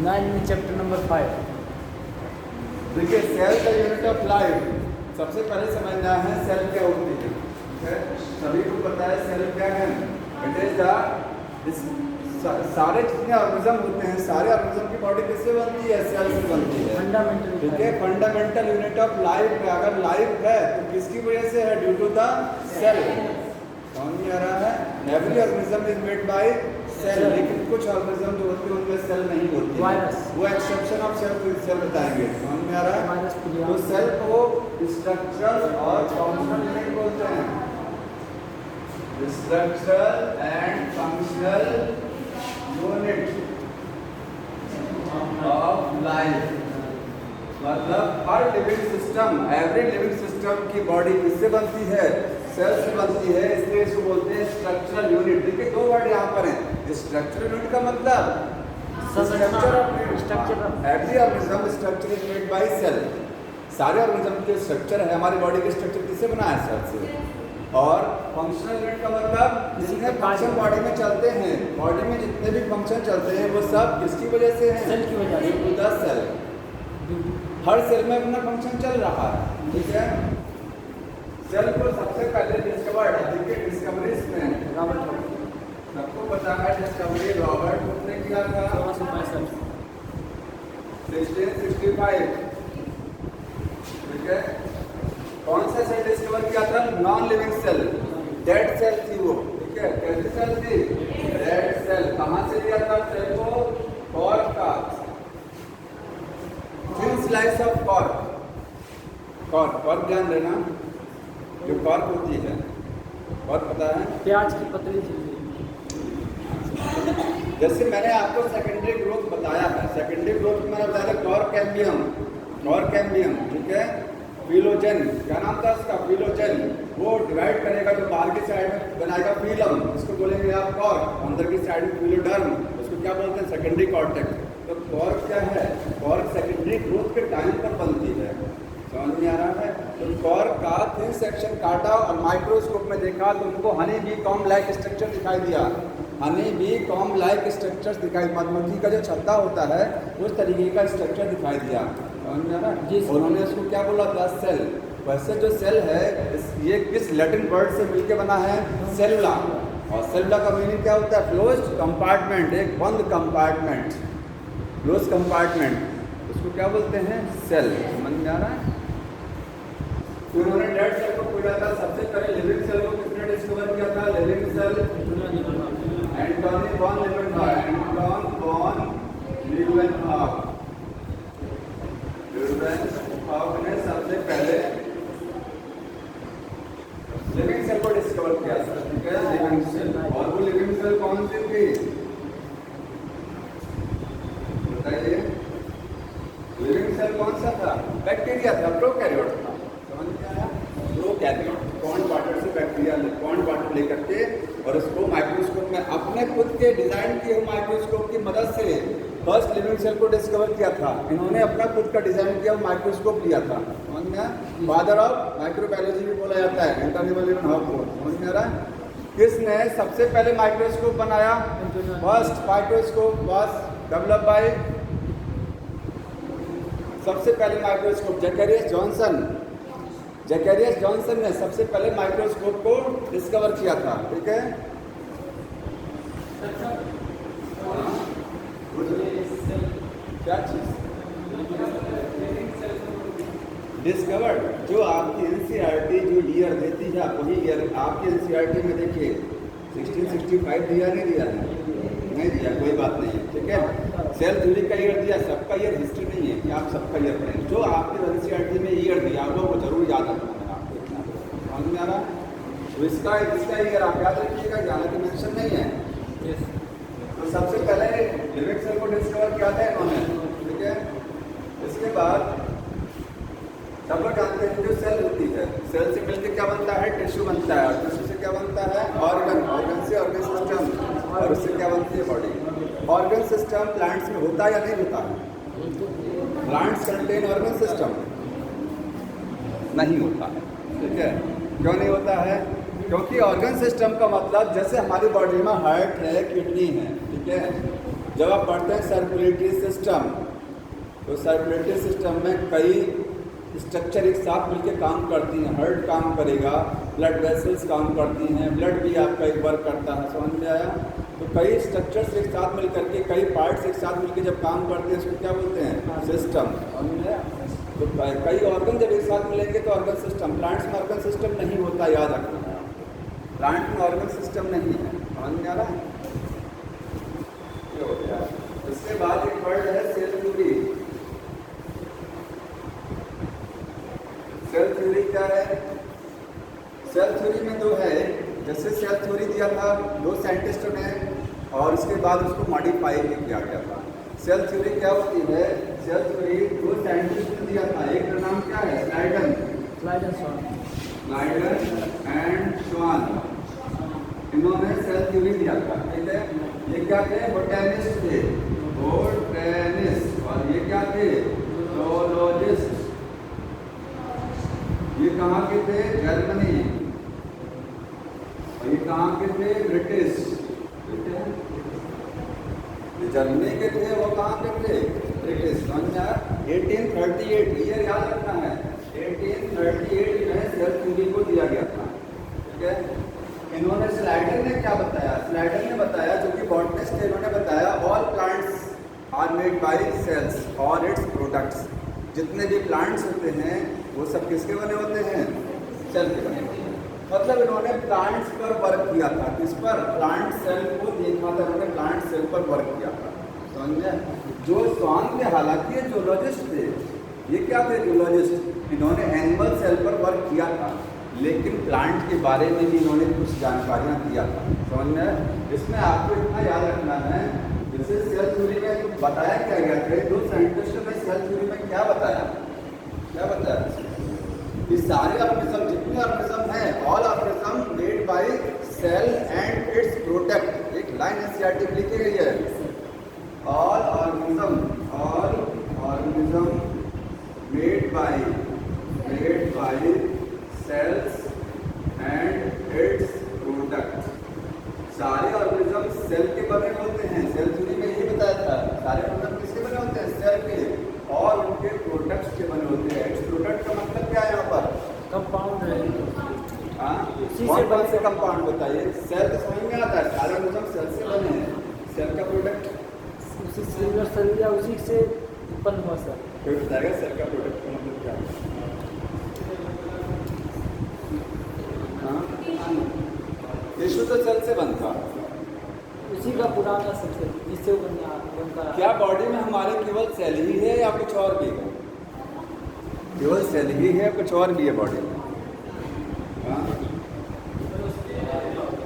9 में chapter number 5। देखिए, cell का यूनिट ऑफ लाइफ सबसे पहले समझना है सेल क्या होती है। ठीक है, सभी को पता है सेल क्या है। इट इज द सारे जितने ऑर्गेनिज्म होते हैं, सारे ऑर्गेनिज्म की बॉडी किससे बनती है? सेल से बनती है। फंडामेंटल, ठीक है, फंडामेंटल यूनिट ऑफ लाइफ है। अगर लाइफ है तो किसकी वजह से है? Due to the cell. समझ में आ रहा है? Every organism is made by cell, लेकिन कुछ ऑर्गेनिज्म जो होते हैं उनमें सेल नहीं होती। वायरस, वो एक्सेप्शन ऑफ सेल बताएंगे। समझ में आ रहा है? वायरस तो सेल को स्ट्रक्चरल और फंक्शनल यूनिट बोलते हैं। Structural and functional unit of life, मतलब हर living system, every living system की बॉडी किससे बनती है? सेल से बनती है, इसलिए इसको बोलते हैं स्ट्रक्चरल यूनिट। देखिए, दो वर्ड यहाँ पर हैं। स्ट्रक्चरल यूनिट का मतलब structure of every organism, structure is made by cell. सारे ऑर्गेनिज्म के स्ट्रक्चर है, हमारी बॉडी के स्ट्रक्चर किससे बना है? सेल से। और फंक्शनल यूनिट का मतलब जितने फंक्शन बॉडी में चलते हैं, बॉडी में जितने भी फंक्शन चलते हैं वो सब किसकी वजह से हैं? सेल की वजह से। Due to the cell. हर सेल में अपना फंक्शन चल रहा है। ठीक है, सेल को सबसे पहले डिस्कवर्ड, देखिए डिस्कवरीज में सबको पता है डिस्कवरी रॉबर्ट हुक ने किया था 1665। ठीक है, कौन सा सेल डिस्कवर किया था? Non living cell, dead cell थी वो। ठीक है, कैसी सेल थी? Dead cell. कहाँ से लिया था सेल को? कॉर्क का, thin slice of cork. Cork ध्यान देना, जो कॉर्क होती है, कॉर्क पता है? प्याज की पतली चीज। जैसे मैंने आपको सेकेंडरी ग्रोथ बताया है, सेकेंडरी ग्रोथ में मैंने बताया कॉर्क कैम्बियम, कॉर्क कैम्बियम। ठीक है, फिलोजन, क्या नाम था उसका? फिलोजन। वो डिवाइड करेगा, जो बाहर की साइड में बनाएगा फिलम, इसको बोलेंगे आप कॉर्क। अंदर की साइड में फिलोडर्म, उसको क्या बोलते हैं? Secondary cortex. तो कॉर्क क्या है? कॉर्क सेकेंडरी ग्रोथ के टाइम पर बनती है। समझ में आ रहा है? तो कॉर्क का थिन सेक्शन काटा और माइक्रोस्कोप में देखा तो उनको honey bee comb like structure दिखाई दिया। Honey bee comb like structure दिखाई, मधुमक्खी का जो छत्ता होता है उस तरीके का स्ट्रक्चर दिखाई दिया। समझ में आ रहा है? उन्होंने इसको क्या बोला था? सेल। वैसे जो सेल है ये किस लैटिन वर्ड से मिलके बना है? सेलुला। और सेलुला का मीनिंग क्या होता है? क्लोज्ड कंपार्टमेंट, एक बंद कंपार्टमेंट, क्लोज कंपार्टमेंट, उसको क्या बोलते हैं? सेल। समझ में आ रहा है? फिर उन्होंने डेड सेल को खोजा था। सबसे पहले लिविंग सेल को किसने डिस्कवर किया था? Living cell Antonie van Leeuwenhoek. Anton van Leeuwenhoek ने सबसे पहले लिविंग सेल को डिस्कवर किया था। ठीक है, लिविंग सेल। और वो लिविंग सेल कौन सी थी बताइए? लिविंग सेल कौन सा था? बैक्टीरिया था, प्रोकैरियोट था। समझ में आया? प्रोकैरियोट कॉन्ड वाटर से बैक्टीरिया, कॉन्ड वाटर लेकर के और उसको माइक्रोस्कोप में अपने खुद के डिजाइन किए माइक्रोस्कोप की मदद से फर्स्ट लिविंग सेल को डिस्कवर किया था। इन्होंने अपना खुद का डिजाइन किया, माइक्रोस्कोप लिया था। समझ में आया? फादर ऑफ माइक्रोबायोलॉजी भी बोला जाता है एंटोनी वॉन लीवेनहॉफ को। समझ में आ रहा है? किसने सबसे पहले माइक्रोस्कोप बनाया? First microscope was developed by, सबसे पहले microscope Zacharias Johnson. Zacharias Johnson ने सबसे पहले माइक्रोस्कोप को डिस्कवर किया था। ठीक है, क्या चीज डिस्कवर्ड? जो आपकी एनसीईआरटी जो ईयर देती है, वही ईयर आपकी एनसीईआरटी में देखिए 1665 दिया, नहीं दिया? नहीं दिया, कोई बात नहीं है। ठीक है, सेल थ्योरी का ईयर दिया, सबका ईयर हिस्ट्री नहीं है कि आप सबका ईयर पढ़ेंगे। जो आपके एनसीईआरटी में ईयर दिया आप लोग वो जरूर याद रखना है। आपको इतना समझ में आ रहा? तो इसका ईयर आप याद रखिएगा, हालांकि मेंशन नहीं है। तो सबसे पहले लिविंग सेल को डिस्कवर किया था इन्होंने। ठीक है, इसके बाद सब लोग जानते हैं जो सेल होती है, सेल से मिलकर क्या बनता है? टिश्यू बनता है। और टिश्यू से क्या बनता है? ऑर्गन। ऑर्गन से ऑर्गन सिस्टम, और उससे क्या बनती है? बॉडी। ऑर्गन सिस्टम प्लांट्स में होता है या नहीं होता है? Plants contain organ system? नहीं होता है। ठीक है, क्यों नहीं होता है? क्योंकि ऑर्गन सिस्टम का मतलब जैसे हमारी बॉडी में हार्ट है, किडनी है, ठीक है, जब आप पढ़ते हैं सर्कुलेटरी सिस्टम, तो सर्कुलेटरी सिस्टम में कई स्ट्रक्चर एक साथ मिलकर काम करती हैं। हार्ट काम करेगा, ब्लड वेसल्स काम करती हैं, ब्लड भी आपका एक वर्क करता है, समझ में आया। तो कई स्ट्रक्चर्स एक साथ मिल करके, कई पार्ट्स एक साथ मिलकर जब काम करते हैं उसको क्या बोलते हैं? सिस्टम, समझ में आया। तो कई ऑर्गन जब एक साथ मिलेंगे तो ऑर्गन सिस्टम। प्लांट्स में ऑर्गन सिस्टम नहीं होता, याद रखना। प्लांट में ऑर्गन सिस्टम नहीं है, समझ में आ रहा है। ये हो गया। इसके बाद एक वर्ड है सेल थ्योरी। सेल थ्योरी क्या है? सेल थ्योरी में दो है। जैसे सेल थ्योरी दिया था दो साइंटिस्टों ने, और उसके बाद उसको मॉडिफाई भी किया गया था। सेल थ्योरी क्या होती है? सेल थ्योरी दो साइंटिस्ट ने दिया था। एक का नाम क्या है? स्लाइडन एंड श्वान। इन्होंने सेल थ्योरी दिया था, ठीक है। ये क्या थे? बोटेनिस्ट थे, बोटेनिस्ट। और ये क्या थे? zoologist। ये कहाँ के थे? जर्मनी। और ये कहाँ के थे? ब्रिटिश। ये जर्मनी के थे, वो कहाँ के थे? ब्रिटिश। 1838 ईयर याद रखना है। 1838 में सेल थ्योरी को दिया गया था, ठीक है। इन्होंने स्लाइडर ने क्या बताया? स्लाइडर ने बताया, जो कि बॉटनिस्ट थे, इन्होंने बताया all plants are made by cells और इट्स प्रोडक्ट्स। जितने भी प्लांट्स होते हैं वो सब किसके बने होते हैं? सेल के बने होते हैं। मतलब इन्होंने प्लांट्स पर वर्क किया था। किस पर? प्लांट सेल को देखा था इन्होंने, प्लांट सेल पर वर्क किया था, समझे। जो स्वान थे, हालांकि ये जूलॉजिस्ट थे। ये क्या थे? जूलॉजिस्ट। इन्होंने एनिमल सेल पर वर्क किया था, लेकिन प्लांट के बारे में भी इन्होंने कुछ जानकारियाँ दिया था, समझ में। इसमें आपको इतना याद रखना है, जैसे सेल थ्योरी में बताया क्या गया था, दो साइंटिस्टों ने सेल थ्योरी में क्या बताया? क्या बताया? ये सारे ऑर्गेनिज्म, जितने ऑर्गेनिज्म हैं, all organism made by cell and its product. एक लाइन एनसीईआरटी में लिखी गई है, all organism made by cells and its product. सारे ऑर्गेनिज्म सेल के बने होते हैं। सेल थ्योरी में यही बताया था, सारे ऑर्गेनिज्म किसके बने होते हैं? सेल के, और उनके प्रोडक्ट्स के बने होते हैं। इट्स प्रोडक्ट का मतलब क्या है यहाँ पर? कंपाउंड है। हाँ, कौन से कंपाउंड बताइए? सेल तो समझ में आता है, सारे ऑर्गेनिज्म सेल से बने हैं। सेल का प्रोडक्ट उसी सेलुलर सेल या उसी से उत्पन्न हुआ सर। फिर बताएगा सेल का प्रोडक्ट का मतलब क्या है। टिश्यू तो सेल से बनता, उसी का पुराना सबसे जिससे वो बनता। क्या बॉडी में हमारे केवल सेल ही है या कुछ और भी है? केवल सेल ही है, कुछ और भी है बॉडी में?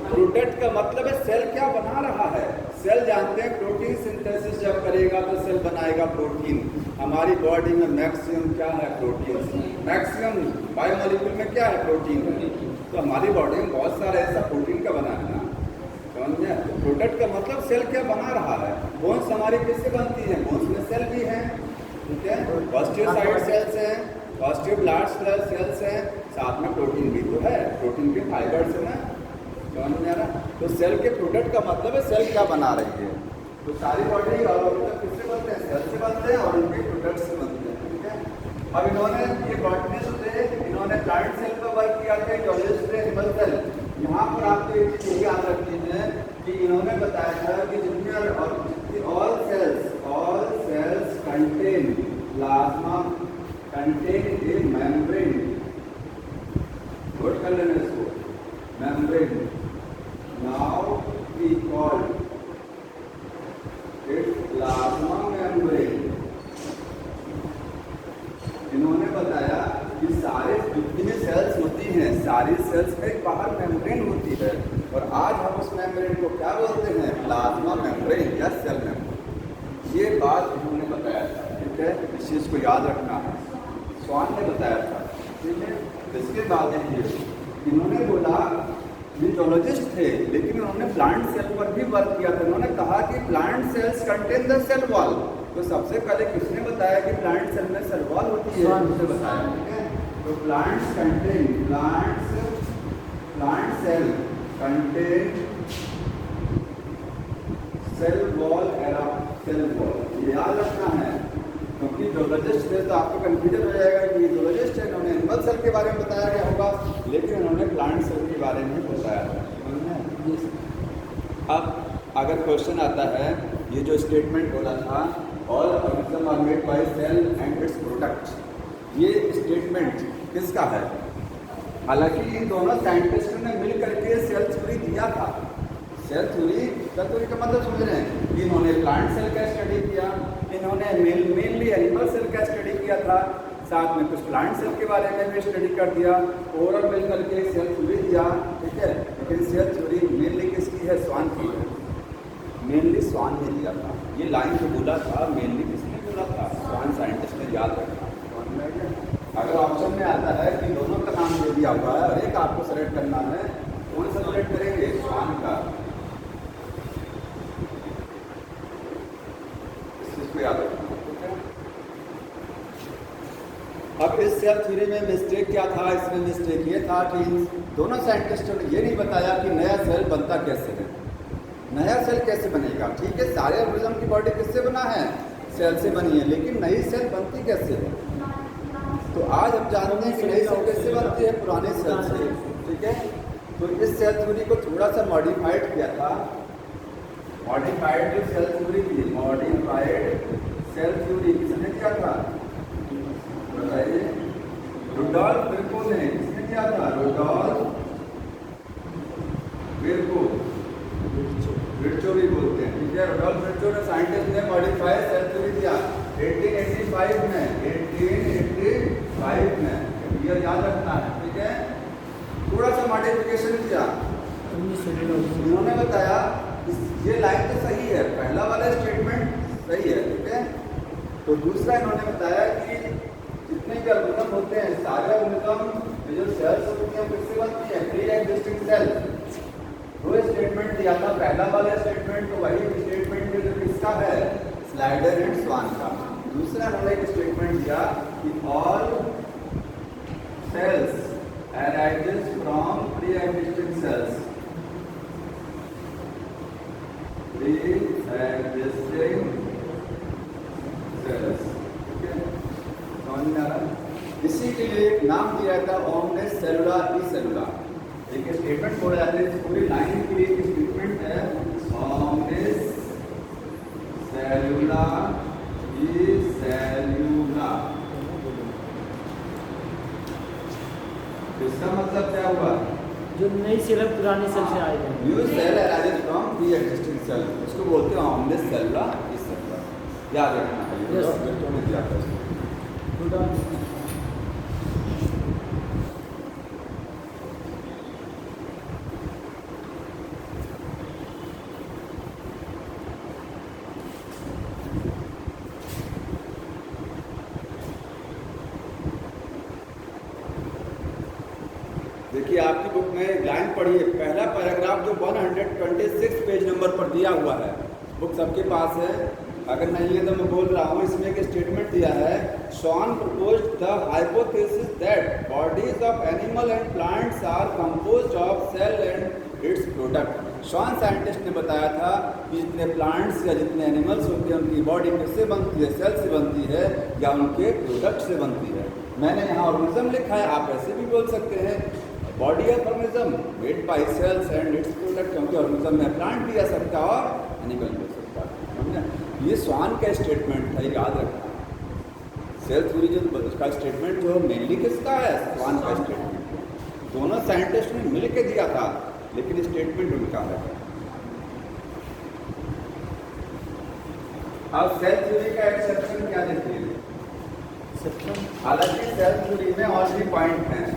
प्रोडक्ट का मतलब है सेल क्या बना रहा है। सेल जानते हैं प्रोटीन सिंथेसिस जब करेगा तो सेल बनाएगा प्रोटीन। हमारी बॉडी में मैक्सिमम क्या है? प्रोटीन। मैक्सिमम बायोमोलिक्यूल में क्या है? प्रोटीन है। तो हमारी बॉडी में बहुत सारा ऐसा प्रोटीन का बना है ना, समझे। तो प्रोडक्ट का मतलब सेल क्या बना रहा है। बोन्स हमारी किससे बनती है? बोन्स में सेल भी है, ठीक है। पॉजिटिव साइड सेल्स हैं, पॉजिटिव ब्लड सेल्स हैं, साथ में प्रोटीन भी तो है। प्रोटीन के फाइबर्स है ना, समझ में आ रहा। तो सेल के प्रोडक्ट का मतलब है सेल क्या बना रही है। तो सारी बॉडी और किससे बनते हैं? सेल से बनते हैं और इनके प्रोडक्ट से बनते हैं, ठीक है। अब इन्होंने, ये बॉटनिस्ट थे, इन्होंने प्लांट सेल पर वर्क किया था, जूलॉजिस्ट थे एनिमल सेल। यहाँ पर आपको एक चीज याद रखनी है कि इन्होंने बताया था कि जितने all cells contain plasma, contain a membrane. Note कर लेना इसको, membrane. Now we call it plasma membrane. इन्होंने बताया कि सारे जितनी सेल्स होती हैं, सारी सेल्स में बाहर मेम्ब्रेन होती है, और आज हम उस मेम्ब्रेन को क्या बोलते हैं? प्लाज्मा मेम्ब्रेन या सेल मेम्ब्रेन। ये बात इन्होंने बताया था, ठीक है। इस चीज़ को याद रखना है, स्वान ने बताया था, ठीक है। इसके बाद देखिए, इन्होंने बोला, ये जूलॉजिस्ट थे लेकिन उन्होंने प्लांट सेल पर भी वर्क किया था। उन्होंने कहा कि plant cells contain the cell wall. तो सबसे पहले किसने बताया कि प्लांट सेल में सेल वॉल होती है? उसने बताया, ठीक है। तो plants contain, plant cell contain cell wall around cell wall. ये याद रखना है, क्योंकि जूलॉजिस्ट है तो आपको कंफ्यूजन हो जाएगा कि जूलॉजिस्ट है, इन्होंने एनिमल सेल के बारे में बताया गया होगा, लेकिन उन्होंने प्लांट सेल के बारे में बताया था। अब अगर क्वेश्चन आता है, ये जो स्टेटमेंट बोला था, all organism are made by cell and its product, ये स्टेटमेंट किसका है? हालांकि इन दोनों साइंटिस्टों ने मिल करके सेल थ्योरी दिया था। सेल थ्योरी का मतलब समझ रहे हैं कि इन्होंने प्लांट सेल का स्टडी किया, इन्होंने मेनली एनिमल सेल का स्टडी किया था, साथ में कुछ प्लांट सेल के बारे में भी स्टडी कर दिया, ओवरऑल मिल करके सेल थ्योरी दिया, ठीक है। लेकिन सेल थ्योरी मेनली किसकी है? स्वान की है, मेनली स्वान ने दिया था। ये लाइन जो बोला था मेनली किसने बोला था? स्वान साइंटिस्ट ने, याद रखना। अगर ऑप्शन में आता है कि दोनों का नाम दे दिया हुआ है और एक आपको सेलेक्ट करना है, कौन सा सेलेक्ट करेंगे? स्वान का। इस चीज को याद रखना, ठीक है। अब इस सेल थ्योरी में मिस्टेक क्या था? इसमें मिस्टेक ये था कि दोनों साइंटिस्टों ने ये नहीं बताया कि नया सेल बनता कैसे है, नया सेल कैसे बनेगा। ठीक है, सारे ऑर्गेनिज्म की बॉडी किससे बना है? सेल से बनी है, लेकिन नई सेल बनती कैसे है? तो आज हम जानते हैं कि नई सेल कैसे बनती है? पुराने सेल से, ठीक है। तो इस सेल थ्योरी को थोड़ा सा मॉडिफाइड किया था। मॉडिफाइड जो सेल थ्योरी थी, मॉडिफाइड सेल थ्योरी किसने किया था? बताइए। रुडोल्फ विर्को ने। किसने किया था? रुडोल्फ विर्को, विर्चो भी बोलते हैं, ठीक है। रुडोल्फ विर्चो ने, साइंटिस्ट ने मॉडिफाइड सेल थ्योरी दिया 1885 में, 1885 में। ये याद रखना है, ठीक है। थोड़ा सा मॉडिफिकेशन किया, उन्होंने बताया ये लाइन तो सही है, पहला वाला स्टेटमेंट सही है, ठीक है। तो दूसरा इन्होंने बताया कि जितने भी ऑर्गेनिज्म होते हैं, सारे ऑर्गेनिज्म जो सेल्स होती हैं किससे बनती है? Pre existing cell. दो स्टेटमेंट दिया था, पहला वाला स्टेटमेंट तो वही स्टेटमेंट जो किसका है? स्लाइडर एंड स्वान का। दूसरा उन्होंने एक स्टेटमेंट दिया कि all cells arises from pre existing cells, pre existing cells, ठीक है। समझ में आ रहा? इसी के लिए एक नाम दिया था ओमनिस सेलुला ई सेलुला। एक स्टेटमेंट बोला जाता है, पूरी लाइन के लिए एक स्टेटमेंट है ओमनिस सेलुला ई सेलुला। इसका मतलब क्या हुआ? जो नई सेल पुरानी सेल से आए हैं, new cell arises from pre existing cell, उसको बोलते हैं ओमनिस सेलुला ई सेलुला। याद रखना है, ये डॉक्टर ने दिया था इसको। देखिए आपकी बुक में लाइन पढ़िए, पहला पैराग्राफ जो 126 पेज नंबर पर दिया हुआ है, बुक सबके पास है, अगर नहीं है तो मैं बोल रहा हूँ। इसमें एक स्टेटमेंट दिया है, Schwann proposed the hypothesis that bodies of animal and plants are composed of cell and its product. Schwann scientist ने बताया था कि जितने प्लांट्स या जितने एनिमल्स होते हैं उनकी बॉडी किससे बनती है? सेल से बनती है या उनके प्रोडक्ट से बनती है। मैंने यहाँ ऑर्गेनिज्म लिखा है, आप ऐसे भी बोल सकते हैं body of organism made by cells and its product, क्योंकि ऑर्गेनिज्म में प्लांट भी आ सकता है और एनिमल भी हो सकता है, समझे? ये स्वान का स्टेटमेंट था, याद रखना। सेल थ्योरी जो उसका स्टेटमेंट जो मेनली किसका है? स्वान का स्टेटमेंट। दोनों साइंटिस्ट ने मिल के दिया था, लेकिन स्टेटमेंट उनका है। अब सेल थ्योरी का एक्सेप्शन क्या देखिए। हालांकि सेल थ्योरी में और भी पॉइंट हैं।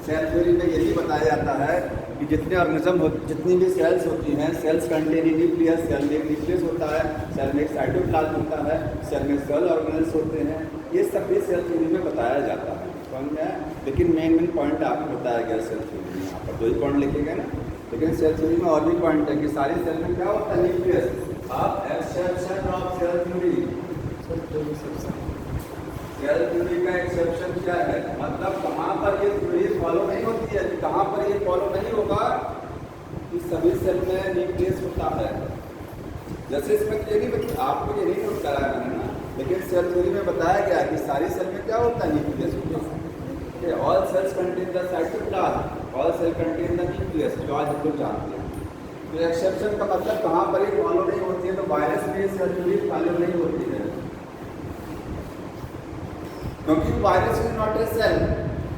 सेल थ्योरी में यही बताया जाता है कि जितने ऑर्गेनिज्म जितनी भी सेल्स होती हैं, सेल्स कंटेन न्यूक्लियस, सेल में एक न्यूक्लियस होता है, सेल में एक साइटोप्लाज्म होता है, सेल में सेल ऑर्गेनेल्स होते हैं, ये सब भी सेल थ्योरी में बताया जाता है, समझ में? लेकिन मेन पॉइंट आपको बताया गया सेल थ्योरी में, यहाँ पर 2 ही पॉइंट लिखे गए ना। लेकिन सेल थ्योरी में और भी पॉइंट है कि सारी सेल में क्या होता है? न्यूक्लियस। आप exception of cell theory, cell theory का एक्सेप्शन क्या है? मतलब कहाँ पर ये थ्योरी फॉलो नहीं होती है, कहाँ पर ये फॉलो नहीं होगा कि सभी सेल में न्यूक्लियस होता है, जैसे इसमें तो ये नहीं आपको ये नहीं नोट कराया मैंने ना, लेकिन सेल थ्योरी में बताया गया कि सारी सेल में क्या होता है, न्यूक्लियस होता है। All cells contain the cytoplasm, all cell contain the nucleus, जो आज हम लोग जानते हैं। तो एक्सेप्शन का मतलब कहाँ पर ही फॉलो नहीं होती है, तो वायरस में सेल थ्योरी फॉलो नहीं होती है, क्योंकि virus is not a cell,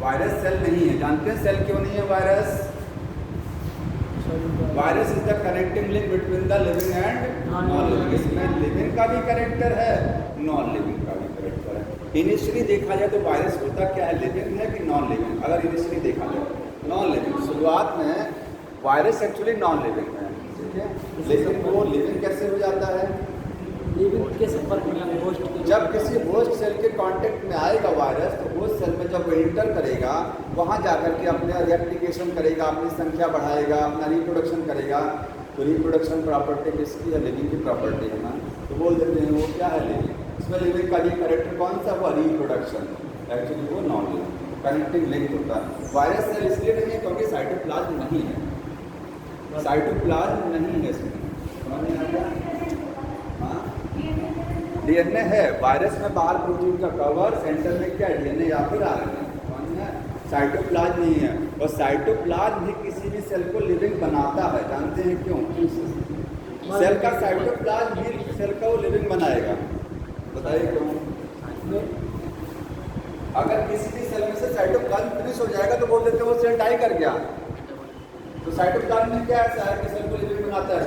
virus cell नहीं है। जानते हैं सेल क्यों नहीं है virus? Virus is the connecting link between the living and non living. इसमें लिविंग का भी कैरेक्टर है, नॉन लिविंग का भी कैरेक्टर है। इनिशियली देखा जाए तो वायरस होता क्या है, लिविंग है कि नॉन लिविंग? अगर इनिशियली देखा जाए नॉन लिविंग, शुरुआत में वायरस एक्चुअली नॉन लिविंग है, ठीक है। लेकिन वो लिविंग कैसे हो जाता है? लिविंग के संपर्क में होस्ट, जब किसी होस्ट सेल के कांटेक्ट में आएगा वायरस, तो होस्ट सेल में जब वो इंटर करेगा, वहाँ जाकर के अपने रेप्लिकेशन करेगा, अपनी संख्या बढ़ाएगा, अपना रिप्रोडक्शन करेगा। तो रिप्रोडक्शन प्रॉपर्टी किसकी है? लिविंग की प्रॉपर्टी है ना, तो बोल देते हैं वो क्या है, लिविंग। इसमें लिविंग का भी कैरेक्टर कौन सा हुआ? रिप्रोडक्शन। एक्चुअली वो नॉन लिविंग, कनेक्टिंग लिंक होता है। वायरस सेल इसलिए नहीं है क्योंकि साइटोप्लाज्म नहीं है, साइटोप्लाज्म नहीं है इसमें, समझ में आ गया? डीएनए है, वायरस में बाहर प्रोटीन का कवर, सेंटर में क्या है? डीएनए या फिर आरएनए। साइटोप्लाज्म नहीं है, और साइटोप्लाज्म भी किसी भी सेल को लिविंग बनाता है। जानते हैं क्यों? सेल का साइटोप्लाज्म भी सेल का वो लिविंग बनाएगा, बताइए क्यों? अगर किसी भी सेल में से साइटोप्लाज्म फिनिश हो जाएगा तो बोल देते हैं वो सेल डाई कर गया। तो साइटोप्लाज्म में क्या ऐसा है कि सेल को लिविंग बनाता है?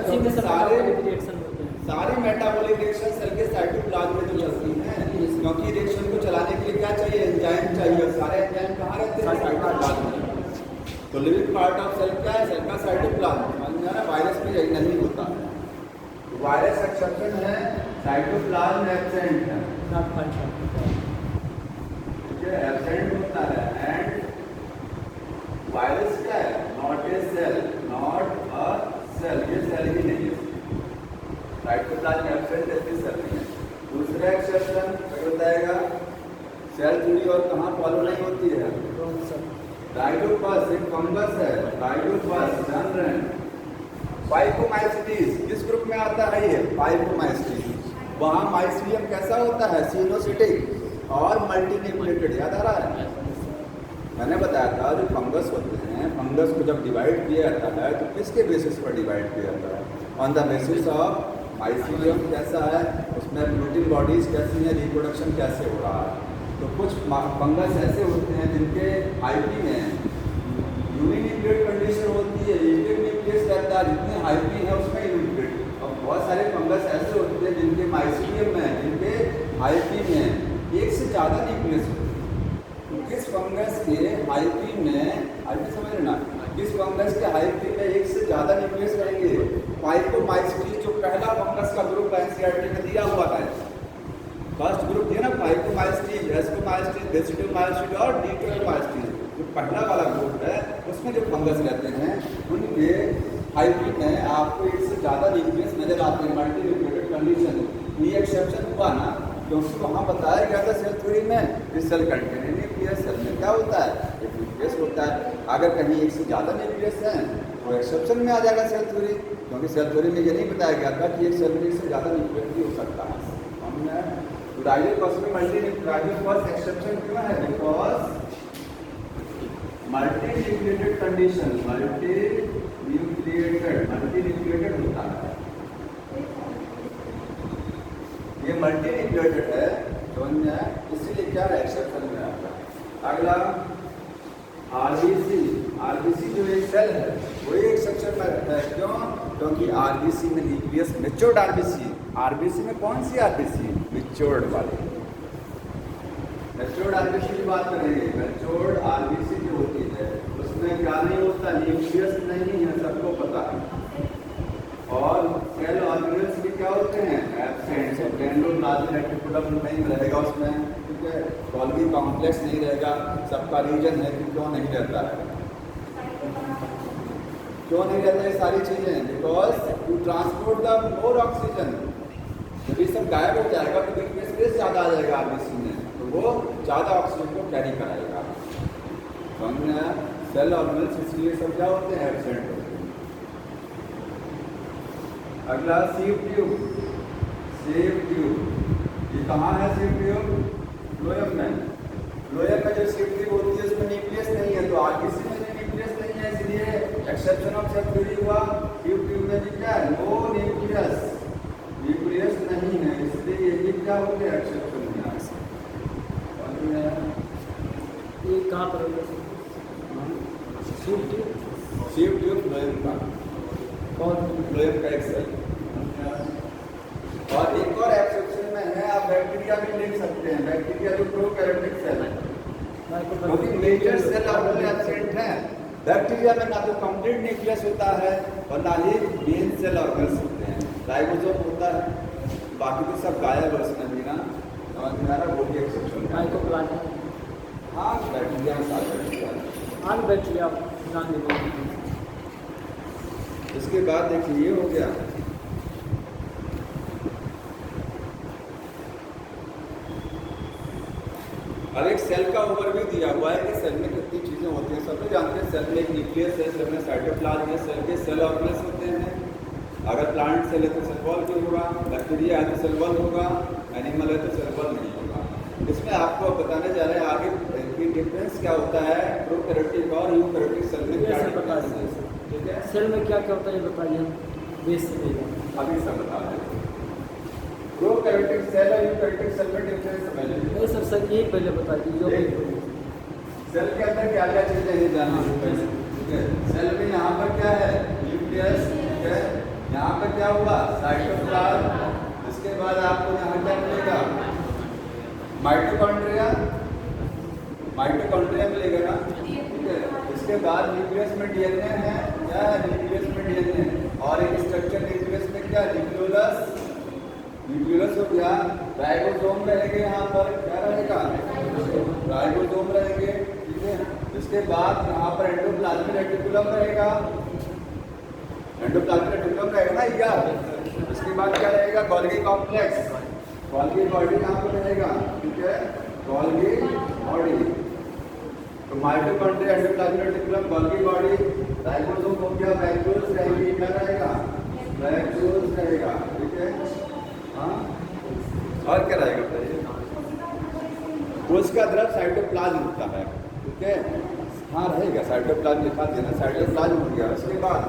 सारी मेटाबॉलिक रिएक्शन सेल के साइटोप्लाज्म में जो चलती हैं, क्योंकि रिएक्शन को चलाने के लिए क्या चाहिए? एंजाइम चाहिए। सारे एंजाइम कहाँ रहते हैं? साइटोप्लाज्म में। तो लिविंग पार्ट ऑफ सेल क्या है? सेल का साइटोप्लाज्म। समझ में आ रहा है? वायरस में यही नहीं होता है। तो वायरस एक्सेप्शन है, साइटोप्लाज्म एब्सेंट है, ठीक है, एब्सेंट होता है। एंड वायरस क्या है? Not a cell, not a cell, ये सेल ही नहीं है। साइटोप्लाज्म एब्सेंट है, सेल नहीं है। दूसरा एक्सेप्शन क्या बताएगा? सेल थ्योरी और कहाँ फॉलो नहीं होती है? राइडोपस एक फंगस है, राइडोपस जान रहे हैं। फाइकोमाइसीटीज किस ग्रुप में आता है? ये फाइकोमाइसीटीज। वहाँ माइसीलियम कैसा होता है? सिनोसिटिक और मल्टीन्यूक्लिएटेड। याद आ रहा है? मैंने बताया था जो फंगस होते हैं, फंगस को जब डिवाइड किया जाता है तो किसके बेसिस पर डिवाइड किया जाता है? On the basis of mycelium कैसा है, उसमें प्रोटीन बॉडीज कैसी हैं, रिप्रोडक्शन कैसे हो रहा है। तो कुछ फंगस ऐसे होते हैं जिनके हाइपी में यूनिन्यूक्लिएट कंडीशन होती है, एक न्यूक्लियस रहता है, जितने हाइपी है उसमें यूनिन्यूक्लिएट। और बहुत सारे फंगस ऐसे होते हैं जिनके माइसीलियम में, जिनके हाइपी में एक से ज़्यादा न्यूक्लियस होते हैं। तो किस फंगस के हाइपी में, हाइपी समझ रहे ना, किस फंगस के हाइपी में एक से ज़्यादा न्यूक्लियस रहेंगे? फाइकोमाइसीटीज जो पहला फंगस का ग्रुप एनसीईआरटी में दिया हुआ है, फर्स्ट ग्रुप दिया ना, फाइकोमाइसीटीज, एस्कोमाइसीटीज, बेसिडोमाइसीटीज और डिट्रोमाइसीटीज। जो पहला वाला ग्रुप है उसमें जो फंगस रहते हैं उनके हाइपी में आपको एक से ज़्यादा न्यूक्लियस नजर आते हैं, मल्टी न्यूक्लिएटेड कंडीशन। ये एक्सेप्शन हुआ ना, क्योंकि वहाँ बताया गया था सेल थ्योरी में कि सेल कंटेनिंग न्यूक्लियस, सेल में क्या होता है? एक न्यूक्लियस होता है। अगर कहीं एक से ज़्यादा न्यूक्लियस है तो एक्सेप्शन में आ जाएगा सेल थ्योरी, क्योंकि सेल थ्योरी में ये नहीं बताया गया था कि एक सेल में एक से ज़्यादा न्यूक्लियस भी हो सकता है। हमने राइडोपस में राइडोपस एक्सेप्शन क्यों है? Because multi nucleated condition, multi nucleated होता है। ये मल्टी न्यूक्लिएटेड है, इसीलिए क्या है? एक्सेप्शन में आता है। अगला आरबीसी जो एक सेल है वही एक्सेप्शन में रहता है। क्यों? क्योंकि आरबीसी में न्यूक्लियस मैच्योर्ड आरबीसी में कौन सी आरबीसी? मैच्योर्ड वाली। मैच्योर्ड आरबीसी की बात करेंगे। मैच्योर्ड आरबीसी जो होती है उसमें क्या नहीं होता? न्यूक्लियस नहीं है, सबको पता है। और सेल ऑर्गेनेल्स भी क्या होते हैं? एब्सेंट। एंडोप्लाज्मिक रेटिकुलम नहीं रहेगा उसमें, ठीक है। गोल्गी कॉम्प्लेक्स नहीं रहेगा। सबका रीजन है कि क्यों नहीं रहता है, क्यों नहीं रहता है सारी चीज़ें? Because to transport the more oxygen. जब ये सब गायब हो जाएगा तो बीच में स्पेस ज़्यादा आ जाएगा आरबीसी में, तो वो ज़्यादा ऑक्सीजन को कैरी कराएगा। तो सेल ऑर्गेनेल्स इसलिए सब क्या होते हैं? एब्सेंट होते हैं। अगला सीव ट्यूब। सीव ट्यूब ये कहाँ है? सीव ट्यूब फ्लोएम में। फ्लोएम में जो सीव ट्यूब होती है उसमें न्यूक्लियस नहीं है, तो आगे से में न्यूक्लियस नहीं है, इसलिए एक्सेप्शन ऑफ सब थ्योरी हुआ। सीव ट्यूब में भी क्या है? नो न्यूक्लियस, न्यूक्लियस नहीं है, इसलिए ये भी क्या हो गया? एक्सेप्शन में आ गया। ये कहाँ पर होगा? सीव ट्यूब फ्लोएम का, कौन? फ्लोएम का एक सेल। और एक और एक्सेप्शन में है, आप बैक्टीरिया भी लिख सकते हैं। बैक्टीरिया जो प्रोकैरियोटिक सेल है, क्योंकि मेजर सेल ऑर्गेनल एब्सेंट है। बैक्टीरिया में ना तो कंप्लीट न्यूक्लियस होता है और ना ही मेन सेल ऑर्गेनल्स होते हैं। राइबोसोम होता है, बाकी तो सब गायब है उसमें भी ना, समझ में आ रहा? वो भी एक्सेप्शन है। माइकोप्लाज्मा। हाँ, बैक्टीरिया में सारे बैक्टीरिया। हाँ बैक्टीरिया ध्यान दीजिए। इसके बाद देखिए ये हो गया। अब एक सेल का ओवरव्यू दिया हुआ है कि सेल में कितनी चीज़ें होती हैं। सब लोग जानते हैं सेल में एक न्यूक्लियस है, सेल में साइटोप्लाज्म है, सेल के सेल ऑर्गेनल्स होते हैं। अगर प्लांट सेल है तो सेल वॉल भी होगा, बैक्टीरिया है तो सेल वॉल होगा, एनिमल है तो सेल वॉल नहीं होगा। इसमें आपको बताने जा रहे हैं आगे कि डिफरेंस क्या होता है प्रोकैरियोटिक और यूकैरियोटिक सेल में, क्या डिफरेंस है। ठीक है, सेल में क्या क्या होता है ये बताइए हम बेस से लेगा। अभी सब बता दें। प्रोकैरियोटिक सेल और यूकैरियोटिक सेल में डिफरेंस समझ लीजिए। ये सब सर यही पहले बता दीजिए जो सेल के अंदर क्या क्या चीजें हैं जानने से पहले। ठीक है, सेल में यहाँ पर क्या है? न्यूक्लियस। ठीक है, यहाँ पर क्या हुआ? साइटोप्लाज्म। इसके बाद आपको यहाँ क्या मिलेगा? माइटोकॉन्ड्रिया। माइटोकॉन्ड्रिया मिलेगा ना? ठीक है, इसके बाद न्यूक्लियस में डीएनए है। क्या है? न्यूक्लियस में डीएनए और एक स्ट्रक्चर न्यूक्लियस में क्या? न्यूक्लियोलस। न्यूक्लियोलस हो गया। राइबोसोम रहेंगे यहाँ पर, क्या रहेगा? राइबोसोम रहेंगे। ठीक है, इसके बाद यहाँ पर एंडोप्लाज्मिक रेटिकुलम रहेगा। एंडोप्लाज्मिक रेटिकुलम रहेगा ना यार। इसके बाद क्या रहेगा? Golgi complex. गोल्गी बॉडी यहाँ पर रहेगा। ठीक है, गोल्गी बॉडी। तो mitochondria, endoplasmic reticulum, Golgi body, ribosome हो गया, वैक्यूल्स रहेगी। क्या रहेगा? वैक्यूल्स रहेगा। ठीक है, हाँ, और क्या रहेगा बताइए? कोशिका द्रव साइटोप्लाज्म होता है। ठीक है, हाँ रहेगा, साइटोप्लाज्म लिखा देना, साइटोप्लाज्म हो गया। उसके बाद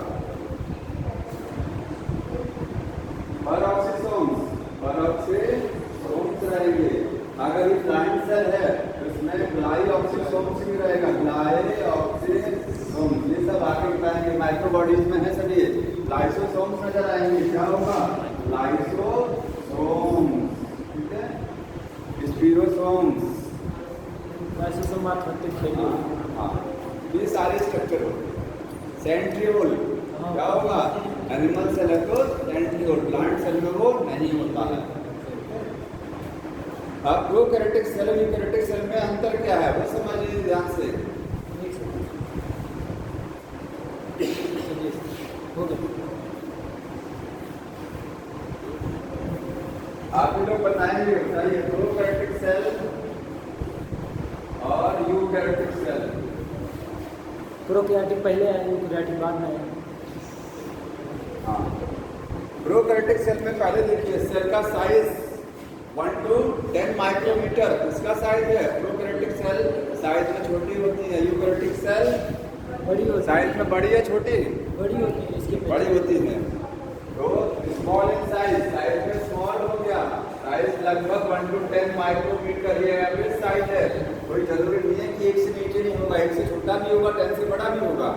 पेरोक्सिसोम्स, पेरोक्सिसोम्स रहेंगे। अगर ये प्लांट सेल है तो इसमें ग्लाइऑक्सिसोम्स भी रहेगा। ग्लाइऑक्सिसोम्स ये सब आगे बताएंगे। माइक्रोबॉडीज में है सभी। लाइसोसोम्स नजर आएंगे। क्या होगा? लाइसोसोम्स। ठीक है, स्पिरोसोम्स। लाइसोसोम आर्थिक खेलिए। हाँ, ये सारे स्ट्रक्चर होते हैं। सेंट्रियोल क्या होगा? एनिमल सेल है तो सेंट्रियोल, प्लांट सेल में वो नहीं होता है। अब प्रोकैरियोटिक सेल और यूकैरियोटिक सेल में अंतर क्या है वो समझ लीजिए ध्यान से। आप लोग बताएंगे, बताइए प्रोकैरियोटिक सेल और यूकैरियोटिक सेल। प्रोकैरियोटिक पहले है, यूकैरियोटिक बाद में है। हाँ, प्रोकैरियोटिक सेल में पहले देखिए सेल का साइज 1 to 10 माइक्रोमीटर इसका साइज है। प्रोकैरियोटिक सेल साइज में छोटी होती है, यूकैरियोटिक सेल बड़ी होती है। साइज में बड़ी है छोटी? बड़ी होती है, इसकी बड़ी होती है। तो स्मॉल इन साइज, साइज में स्मॉल हो गया। साइज लगभग 1 to 10 माइक्रोमीटर ये एवरेज साइज है। कोई जरूरी नहीं है कि 1 से नीचे नहीं होगा, 1 से छोटा भी होगा, 10 से बड़ा भी होगा।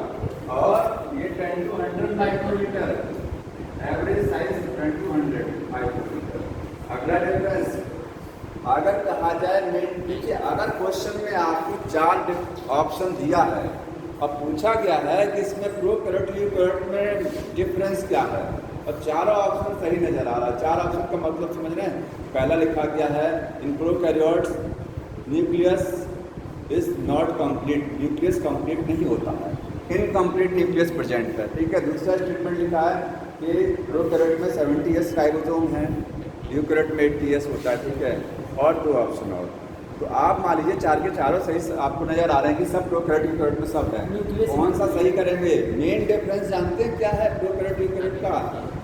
और ये 10 to 100 micrometre average size 10 to 100 micrometre. अगला डिफरेंस अगर कहा जाए मेन, देखिए अगर क्वेश्चन में आपको 4 ऑप्शन दिया है अब पूछा गया है कि इसमें प्रोकैरियोट यूकैरियोट में डिफरेंस क्या है, और चारों ऑप्शन सही नजर आ रहा है। 4 ऑप्शन का मतलब समझ रहे हैं? पहला लिखा गया है in prokaryotes nucleus is not complete, nucleus complete नहीं होता है, इनकम्प्लीट न्यूक्लियस प्रेजेंट है। ठीक है, दूसरा स्टेटमेंट लिखा है कि प्रोकैरियोट में 70s राइबोसोम है, यूकैरियोट में 80s होता है। ठीक है, और 2 ऑप्शन और। तो आप मान लीजिए 4 के चारों सही आपको नजर आ रहे हैं कि सब प्रोकैरियोट यूकैरियोट में सब है। कौन सा सही करेंगे? मेन डिफरेंस जानते हैं क्या है प्रोकैरियोट यूकैरियोट का?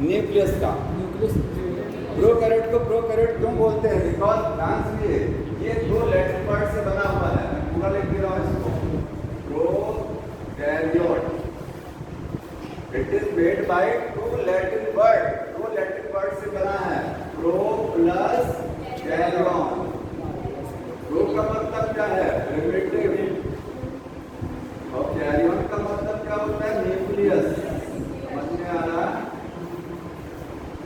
न्यूक्लियस का। न्यूक्लियस प्रोकैरियोट को प्रोकैरियोट क्यों बोलते हैं? बिकॉज ध्यान से ये दो लैटिन वर्ड से बना हुआ है। मैं पूरा लिख दे रहा हूँ इसको, prokaryote. It is made by two Latin word से बना है, प्रो प्लस कैरियन। प्रो का मतलब क्या है? प्रिमिटिव, और कैरियन का मतलब क्या होता है? न्यूक्लियस। समझ में आ रहा है?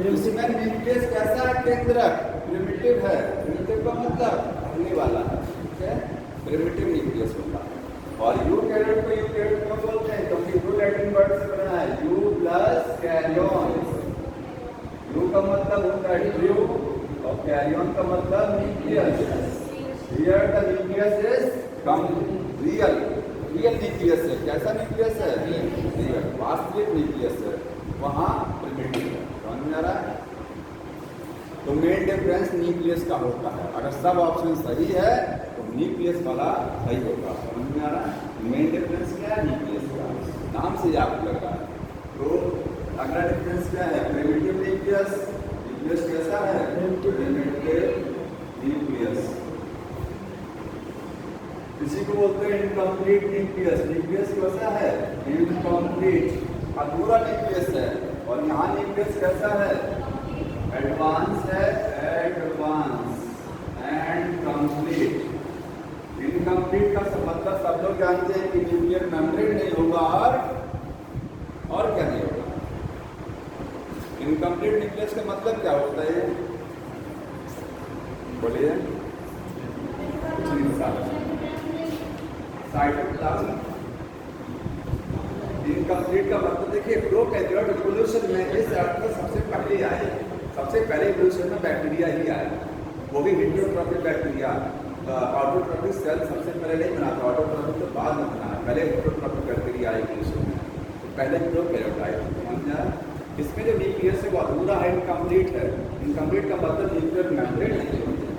इसमें न्यूक्लियस कैसा है? केंद्रक, प्रिमिटिव है। प्रिमिटिव का मतलब रहने वाला है, ठीक है? प्रिमिटिव न्यूक्लियस होता है। और यूकैरियोट को यूकैरियोट क्यों बोलते हैं? क्योंकि दो लैटिन वर्ड से बना है, यू प्लस कैरियन। यू का मतलब होता है ट्रू और कैरियन का मतलब nucleus. Here the nucleus is real nucleus है। कैसा न्यूक्लियस है? रियल, वास्तविक न्यूक्लियस है। वहाँ प्रिमिटिव है। समझ में आ रहा है? तो मेन डिफरेंस न्यूक्लियस का होता है। अगर सब ऑप्शन सही है तो न्यूक्लियस वाला सही होगा। समझ में आ रहा है? मेन डिफरेंस क्या है? न्यूक्लियस का, नाम से आपको लग रहा है। तो अगला डिफरेंस क्या है? Primitive nucleus. न्यूक्लियस कैसा है? Primitive nucleus. इसी को बोलते हैं इनकम्प्लीट न्यूक्लियस। न्यूक्लियस कैसा है? इनकम्प्लीट, अधूरा न्यूक्लियस है। और यहाँ न्यूक्लियस कैसा है? एडवांस है, एडवांस एंड कंप्लीट। इनकम्प्लीट का मतलब सब लोग जानते हैं कि न्यूक्लियर मेम्ब्रेन नहीं होगा और क्या नहीं होगा। इनकम्प्लीट न्यूक्लियस का मतलब क्या होता है? बोलिए। साइटोप्लाज्म। इनकम्प्लीट का मतलब देखिए, प्रोकैरियोट इवोल्यूशन में इस अर्थ में सबसे पहले आए। सबसे पहले इवोल्यूशन में बैक्टीरिया ही आया, वो भी हेटेरोट्रॉपिक बैक्टीरिया। ऑटोट्रॉपिक सेल सबसे पहले नहीं बना था, ऑटोट्रॉपिक तो बाद में बना। पहले हेटेरोट्रॉपिक बैक्टीरिया आए इवोल्यूशन में, तो पहले प्रोकैरियोट आए। समझा? इसमें जो न्यूक्लियस है वो अधूरा है, इनकम्प्लीट है। इनकम्प्लीट का मतलब न्यूक्लियर मेम्ब्रेन नहीं होती है,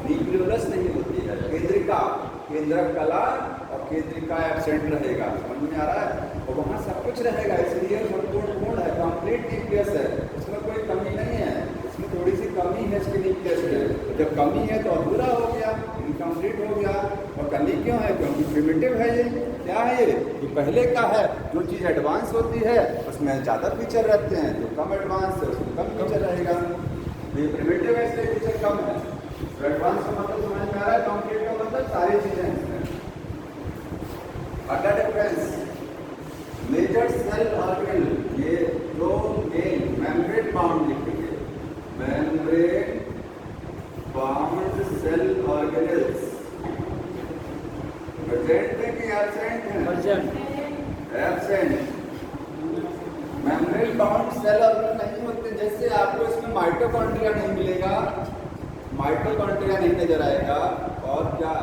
न्यूक्लियोलस नहीं होती है। केंद्रिका, केंद्रक कला और केंद्रिका एब्सेंट रहेगा। समझ में आ रहा है? और वहाँ सब कुछ रहेगा, इसलिए संपूर्ण है, कंप्लीट न्यूक्लियस है। इसमें कोई कमी नहीं है, इसमें थोड़ी सी कमी है इसके न्यूक्लियस में। जब कमी है तो अधूरा हो गया, इनकम्प्लीट हो गया। और कमी क्यों है? क्योंकि प्रिमिटिव है। ये क्या है? ये पहले का है। जो चीज़ एडवांस होती है उसमें ज़्यादा फीचर रहते हैं, जो कम एडवांस है उसमें कम फीचर रहेगा। ये प्रिमिटिव है इसलिए फीचर कम है। तो एडवांस का मतलब समझ में आ रहा है? कंप्लीट का मतलब सारी चीज़ें हैं इसमें। अगला डिफरेंस, मेजर सेल ऑर्गेनल। ये दो मेन मेम्ब्रेन बाउंड लिखेंगे, membrane bound cell organelles. Present है कि एब्सेंट है? Present, absent. Membrane bound cell organelle नहीं होते। जैसे आपको इसमें माइटोकॉन्ड्रिया नहीं मिलेगा, माइटोकॉन्ड्रिया नहीं नजर आएगा। और क्या?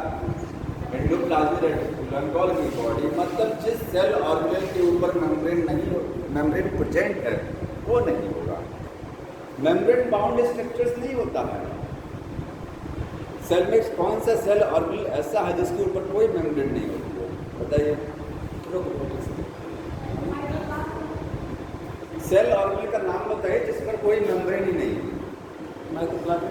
Endoplasmic reticulum, Golgi body. मतलब जिस सेल ऑर्गेनल के ऊपर मेम्ब्रेन नहीं हो, मेम्ब्रेन प्रेजेंट है, वो नहीं होगा। मेम्ब्रेन बाउंड स्ट्रक्चर्स नहीं होता है। सेल में कौन सा सेल ऑर्गेनल ऐसा है जिसके ऊपर कोई मेम्ब्रेन नहीं होती है? बताइए। सेल ऑर्गेनल का नाम बताइए जिस पर कोई मेम्ब्रेन ही नहीं है। माइक्रोप्लाज्म,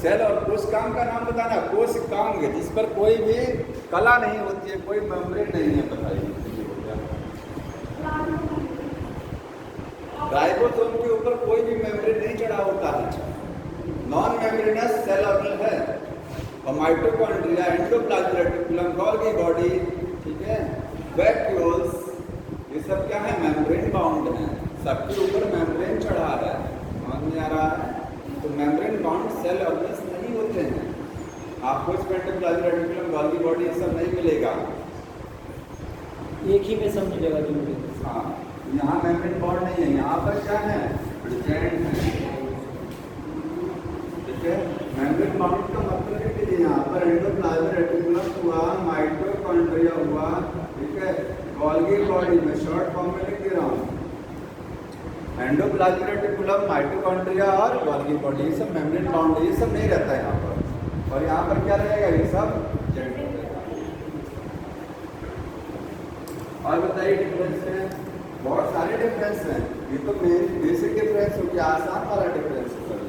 सेल और कोशिकांग का नाम बताना। कोशिकांग जिस पर कोई भी कला नहीं होती है, कोई मेम्ब्रेन नहीं है, बताइए। राइबोसोम के ऊपर कोई भी मेम्ब्रेन नहीं चढ़ा होता है, नॉन मेम्ब्रेनस सेल ऑर्गेनल है। और mitochondria, endoplasmic reticulum, Golgi body, ठीक है, वैक्यूल्स, ये सब क्या है? मेम्ब्रेन बाउंड है। सबके ऊपर मेम्ब्रेन चढ़ा है। समझ में आ रहा है? तो मेम्ब्रेन बाउंड सेल ऑर्गेनल्स नहीं होते हैं। आपको इसमें एंडोप्लाज्मिक रेटिकुलम, गोल्गी बॉडी ये सब नहीं मिलेगा। एक ही में सब मिलेगा जो मिलेगा। हाँ, यहाँ मेम्ब्रेन बाउंड नहीं है। यहाँ पर क्या है? प्रेजेंट है, ठीक है। मेम्ब्रेन बाउंड का मतलब है कि यहाँ पर एंडोप्लाज्मिक रेटिकुलम हुआ, माइटोकॉन्ड्रिया हुआ, ठीक है, गोल्गी बॉडी में शॉर्ट फॉर्म में लिख दे रहा हूँ। एंडोप्लाज्मिक रेटिकुलम, माइटोकॉन्ड्रिया और गोल्गी बॉडी, ये सब मेम्ब्रेन बाउंड है। ये सब नहीं रहता है यहाँ पर। और यहाँ पर क्या रहेगा? ये सब जेंट रहेगा। और बताइए डिफरेंस है, बहुत सारे डिफरेंस हैं। ये तो मेन बेसिक डिफरेंस हो गया, आसान वाला डिफरेंस है सर।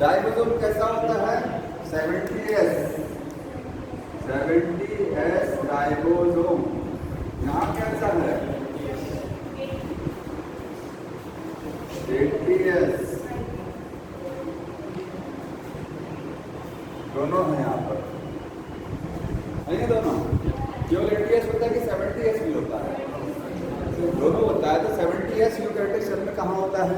राइबोसोम कैसा होता है? 70S ribosome. यहाँ कैसा है? 80S। दोनों है यहाँ पर, है ये दोनों? केवल 80S होता है कि 70S भी होता है? दोनों होता है। तो 70S यूकैरियोटिक सेल में कहाँ होता है?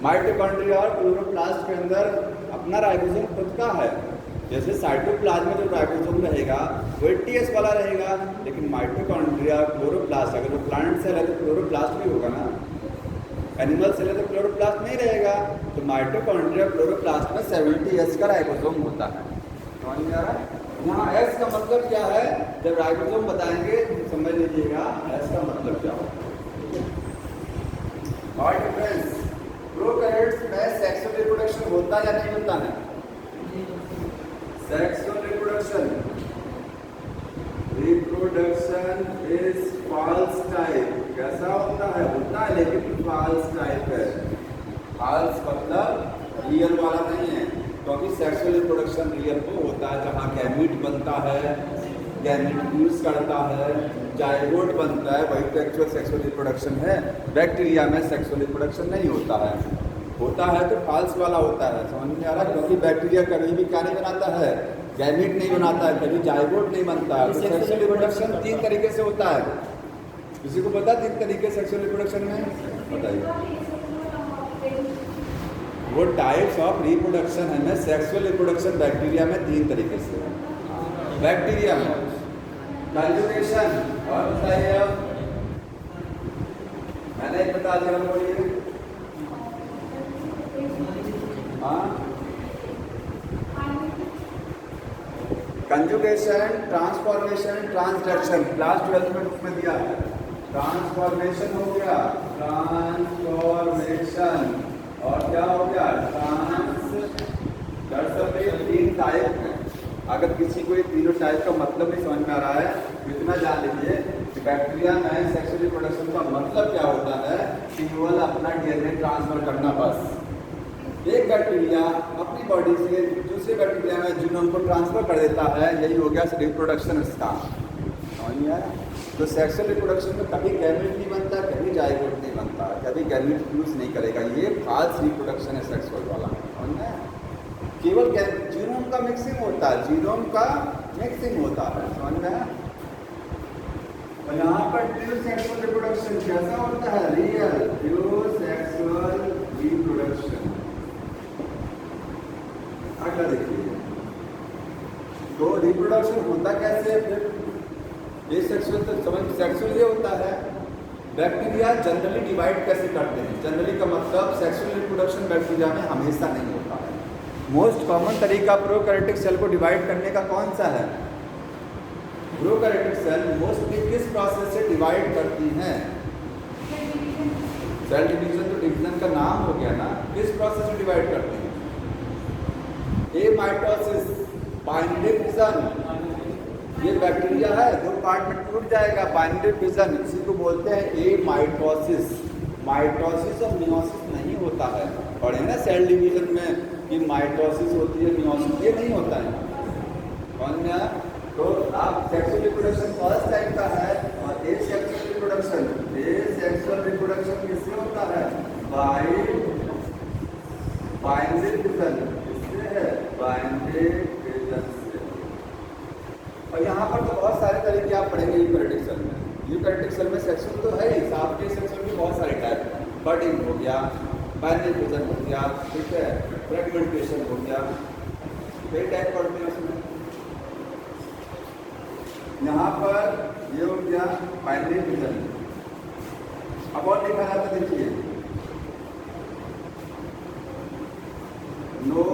माइटोकॉन्ड्रिया और क्लोरोप्लास्ट के अंदर अपना राइबोसोम खुद का है। जैसे साइटोप्लाज्म में जो राइबोसोम रहेगा वो 80S वाला रहेगा, लेकिन माइटोकॉन्ड्रिया, क्लोरोप्लास्ट, अगर वो प्लांट सेल है तो क्लोरोप्लास्ट भी होगा ना, एनिमल सेल है तो क्लोरोप्लास्ट नहीं रहेगा। तो माइटोकॉन्ड्रिया, क्लोरोप्लास्ट में 70S का राइबोसोम होता है। समझ में आ रहा है? यहाँ S का मतलब क्या है? जब राइबोसोम बताएंगे समझ लीजिएगा S का मतलब क्या होता है। और डिफरेंस, प्रोकैरियोट्स में सेक्सुअल रिप्रोडक्शन होता या नहीं होता है? Sexual reproduction is false type. कैसा होता है? होता है लेकिन फॉल्स टाइप है। फॉल्स मतलब रियल वाला नहीं है, क्योंकि सेक्सुअल रिप्रोडक्शन रियल वो होता है जहाँ गैमीट बनता है, गैमीट यूज करता है, जाइगोट बनता है, वही तो एक्चुअल सेक्सुअल रिप्रोडक्शन है। बैक्टीरिया में सेक्सुअल रिप्रोडक्शन नहीं होता है, होता है तो फॉल्स वाला होता है। समझ में आ रहा है? क्योंकि बैक्टीरिया कभी भी क्या नहीं बनाता है? गैमीट नहीं बनाता है, कभी जाइगोट नहीं बनता है। तो सेक्सुअल रिप्रोडक्शन 3 तरीके से होता है। किसी को पता 3 तरीके सेक्सुअल रिप्रोडक्शन में? बताइए। वो टाइप्स ऑफ रिप्रोडक्शन है ना, सेक्सुअल रिप्रोडक्शन बैक्टीरिया में 3 तरीके से है। बैक्टीरिया में कन्जुगेशन, और बताइए अब, मैंने एक बता दिया, बोलिए। हाँ, कंजुगेशन, ट्रांसफॉर्मेशन, ट्रांसडक्शन, क्लास 12 में बुक में दिया है। ट्रांसफॉर्मेशन हो गया, ट्रांसफॉर्मेशन, और क्या हो गया? ट्रांसडक्शन। 3 टाइप है। अगर किसी को ये तीनों टाइप का मतलब नहीं समझ में आ रहा है, इतना जान लीजिए कि बैक्टीरिया में सेक्सुअल रिप्रोडक्शन का मतलब क्या होता है? केवल अपना DNA ट्रांसफर करना बस। एक बैक्टीरिया अपनी बॉडी से दूसरे बैक्टीरिया में जीनोम को ट्रांसफर कर देता है, यही हो गया रिप्रोडक्शन इसका। समझ में आया? तो सेक्सुअल रिप्रोडक्शन में कभी गैमेट नहीं बनता, कभी जाइगोट नहीं बनता, कभी गैमेट यूज नहीं करेगा। ये फॉल्स रिप्रोडक्शन है सेक्सुअल वाला। समझ में? केवल जीनोम का मिक्सिंग होता है, जीनोम का मिक्सिंग होता है। समझ में? और यहाँ पर ट्रू सेक्सुअल रिप्रोडक्शन कैसा होता है? Real true sexual reproduction. अगला देखिए, तो रिप्रोडक्शन होता कैसे है फिर? ये सेक्सुअल तो समझ, सेक्सुअल ये होता है। बैक्टीरिया जनरली डिवाइड कैसे करते हैं? जनरली का मतलब सेक्सुअल रिप्रोडक्शन बैक्टीरिया में हमेशा नहीं होता है। मोस्ट कॉमन तरीका प्रोकैरियोटिक सेल को डिवाइड करने का कौन सा है? प्रोकैरियोटिक सेल मोस्टली किस प्रोसेस से डिवाइड करती हैं? सेल डिवीजन, तो डिवीजन का नाम हो गया ना। किस प्रोसेस से डिवाइड करती हैं? ए माइटोसिस, बाइनरी फिजन। ये बैक्टीरिया है, 2 पार्ट में टूट जाएगा, बाइनरी फिजन, इसी को बोलते हैं ए माइटोसिस। माइटोसिस और मियोसिस नहीं होता है। पढ़े ना सेल डिवीजन में कि माइटोसिस होती है, मियोसिस ये नहीं होता है। कौन में? तो आप सेक्सुअल रिप्रोडक्शन फर्स्ट टाइप का है, और ए सेक्सुअल रिप्रोडक्शन किससे होता है? Binary fission. बाइनरी फिजन से। और यहाँ पर तो बहुत सारे तरीके आप पढ़ेंगे यूकैरियोटिक सेल में। यूकैरियोटिक सेल में सेक्सुअल तो है ही, साफ के सेक्सुअल के बहुत सारे टाइप, बर्डिंग हो गया, बाइनरी फिजन हो गया, ठीक है, फ्रेगमेंटेशन हो गया, कई टाइप पढ़ते हैं उसमें। यहाँ पर ये हो गया बाइनरी फिजन। अब और लिखा जाता देखिए, नो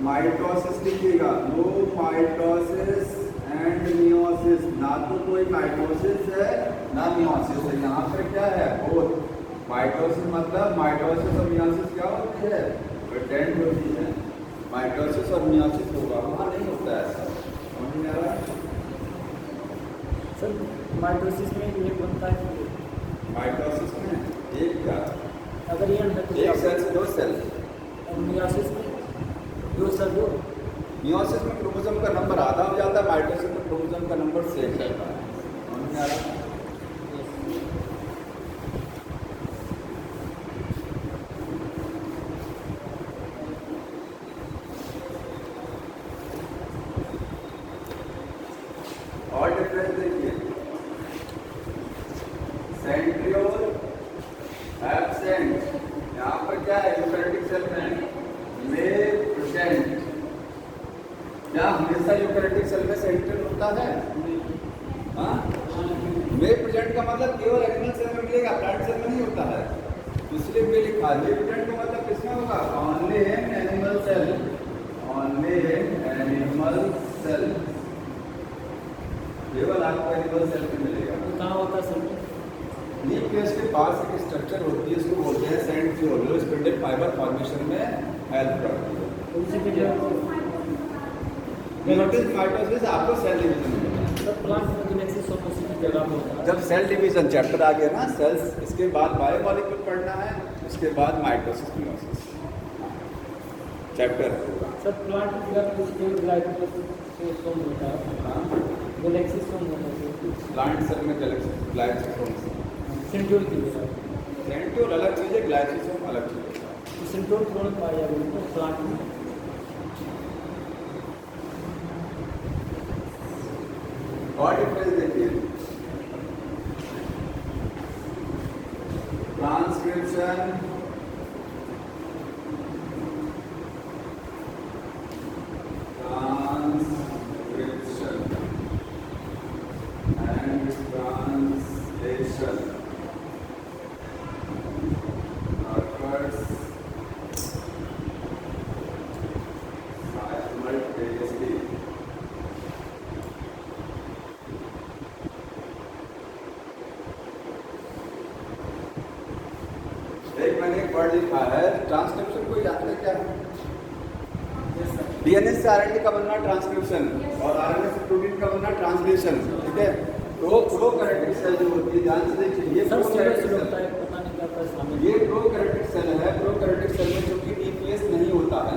माइटोसिस लिखिएगा, नो माइटोसिस एंड मियोसिस। ना तो कोई माइटोसिस है ना मियोसिस है। यहाँ पर क्या है? बोथ। माइटोसिस मतलब माइटोसिस और मियोसिस क्या होती है? डिपेंड होती है। माइटोसिस और मियोसिस होगा, वहाँ नहीं होता है ऐसा। समझ में आ रहा है? सर माइटोसिस में एक बनता है कि माइटोसिस में एक क्या, अगर ये है तो एक सेल से दो सेल। और मियोसिस में दो सर दो। मियोसिस में क्रोमोसोम का नंबर आधा हो जाता है, माइटोसिस में क्रोमोसोम का नंबर सेम रहता है। समझ में आ रहा है? और डिफरेंस देखिए, सेंट्रियोल एब्सेंट, यहाँ पर क्या है यूकैरियोटिक सेल में में प्रेजेंट। क्या हमेशा यूकैरियोटिक सेल में सेंट्रियोल होता है? हाँ, में प्रेजेंट का मतलब केवल एनिमल सेल में मिलेगा, प्लांट सेल में नहीं होता है। इसलिए में लिखा है में प्रेजेंट का मतलब किसमें होगा? Only in animal cell, only in animal cell, केवल आपको एनिमल सेल में मिलेगा। तो कहाँ होता है सर? न्यूक्लियस के पास एक स्ट्रक्चर होती है, इसको बोलते हैं सेंट्रियोल, जो स्पिंडल फाइबर फॉर्मेशन में हेल्प करती है। उसी के जो माइटोसिस आपको सेल डिवीजन में होता है। सर प्लांट में जेनेसिस और उसी की जगह पर होता है। जब सेल डिवीजन चैप्टर आ गया ना, सेल्स, इसके बाद बायोमॉलिक्यूल पढ़ना है, उसके बाद माइटोसिस मियोसिस चैप्टर होगा। सर प्लांट की जगह पर उसके ग्लाइकोसोम होता है। हाँ, गैलेक्सिसोम होता है। प्लांट सेल में ग्लाइकोसोम, सेंट्रियोल की जगह। सेंट्रियोल अलग चीज़ है, ग्लाइकोसोम अलग चीज़ है। तो सेंट्रियोल कौन पाया गया है प्लांट में? और डिफरेंस देखिए, transcription, and translation occurs simultaneously। एक मैंने एक वर्ड लिखा है ट्रांसक्रिप्शन, कोई जानते हैं क्या है? डीएनए से आरएनए का बनना ट्रांसक्रिप्शन, और आरएनए से प्रोटीन का बनना ट्रांसलेशन। ठीक है, तो प्रोकैरियोटिक सेल जो होती है, ध्यान से देखिए, ये सर प्रोकैरियोटिक सिर्फ सेल, होता है, पता नहीं क्या होता है शामिल। ये प्रोकैरियोटिक सेल है। प्रोकैरियोटिक सेल में चूंकि न्यूक्लियस नहीं होता है,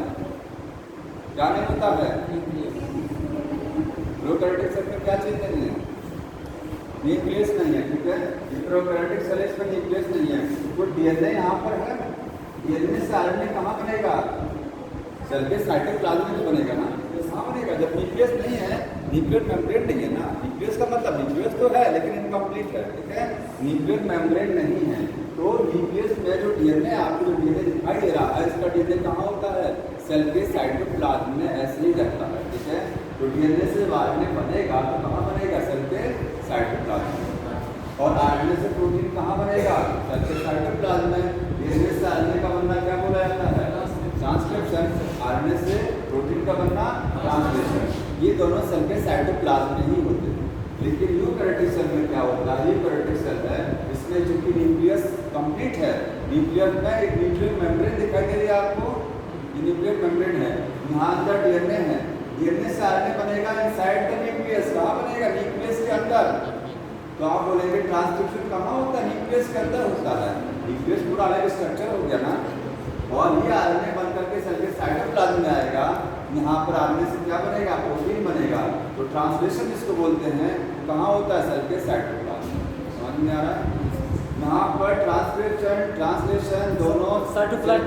क्या नहीं होता है? प्रोकैरियोटिक सेल में क्या चीज नहीं है? न्यूक्लियस नहीं है। ठीक है, ये प्रोकैरियोटिक सेल, इसमें न्यूक्लियस नहीं है। तो डीएनए यहाँ पर है, डीएनए से आरएनए कहाँ बनेगा? सेल के साइटोप्लाज्म में बनेगा ना, कहाँ बनेगा? जब न्यूक्लियस नहीं है, न्यूक्लियर मेम्ब्रेन नहीं है ना। न्यूक्लियस का मतलब न्यूक्लियस तो है लेकिन इनकम्प्लीट है। ठीक है, न्यूक्लियर मेम्ब्रेन नहीं है, तो न्यूक्लियस में जो डीएनए, आपको जो डीएनए दिखाई दे रहा है, इसका डीएनए कहाँ होता है? सेल के साइटोप्लाज्म में ऐसे ही रहता है। ठीक है, तो डीएनए से आरएनए बनेगा तो कहाँ बनेगा? सेल के साइटोप्लाज्म में। और आरएनए से प्रोटीन कहाँ बनेगा? सेल के साइटोप्लाज्म में। डीएनए से आरएनए का बनना क्या बोला जाता है? ट्रांसक्रिप्शन। आरएनए से प्रोटीन का बनना ट्रांसलेशन। ये दोनों सेल के साइटोप्लाज्म में ही होते हैं। लेकिन यूकैरियोटिक सेल में क्या होता है? यूकैरियोटिक सेल है, इसमें चूंकि न्यूक्लियस कंप्लीट है, न्यूक्लियस में एक न्यूक्लियर मेम्ब्रेन दिखाई दे रही है आपको, ये न्यूक्लियर मेम्ब्रेन है, यहाँ अंदर डीएनए है, डीएनए से आरएनए बनेगा इनसाइड द न्यूक्लियस। कहाँ बनेगा? न्यूक्लियस के अंदर। तो आप बोलेंगे ट्रांसक्रिप्शन कहाँ होता है? न्यूक्लियस के अंदर होता है। न्यूक्लियस पूरा अलग स्ट्रक्चर हो गया ना, और ये आरएनए बन करके सेल के साइटोप्लाज्म में आएगा। यहाँ पर आरएनए से क्या बनेगा? प्रोटीन बनेगा। तो ट्रांसलेशन जिसको बोलते हैं, कहाँ होता है? सेल के साइटोप्लाज्म। समझ में आ रहा है? यहाँ पर ट्रांसक्रिप्शन, ट्रांसलेशन दोनों साइटोप्लाज्म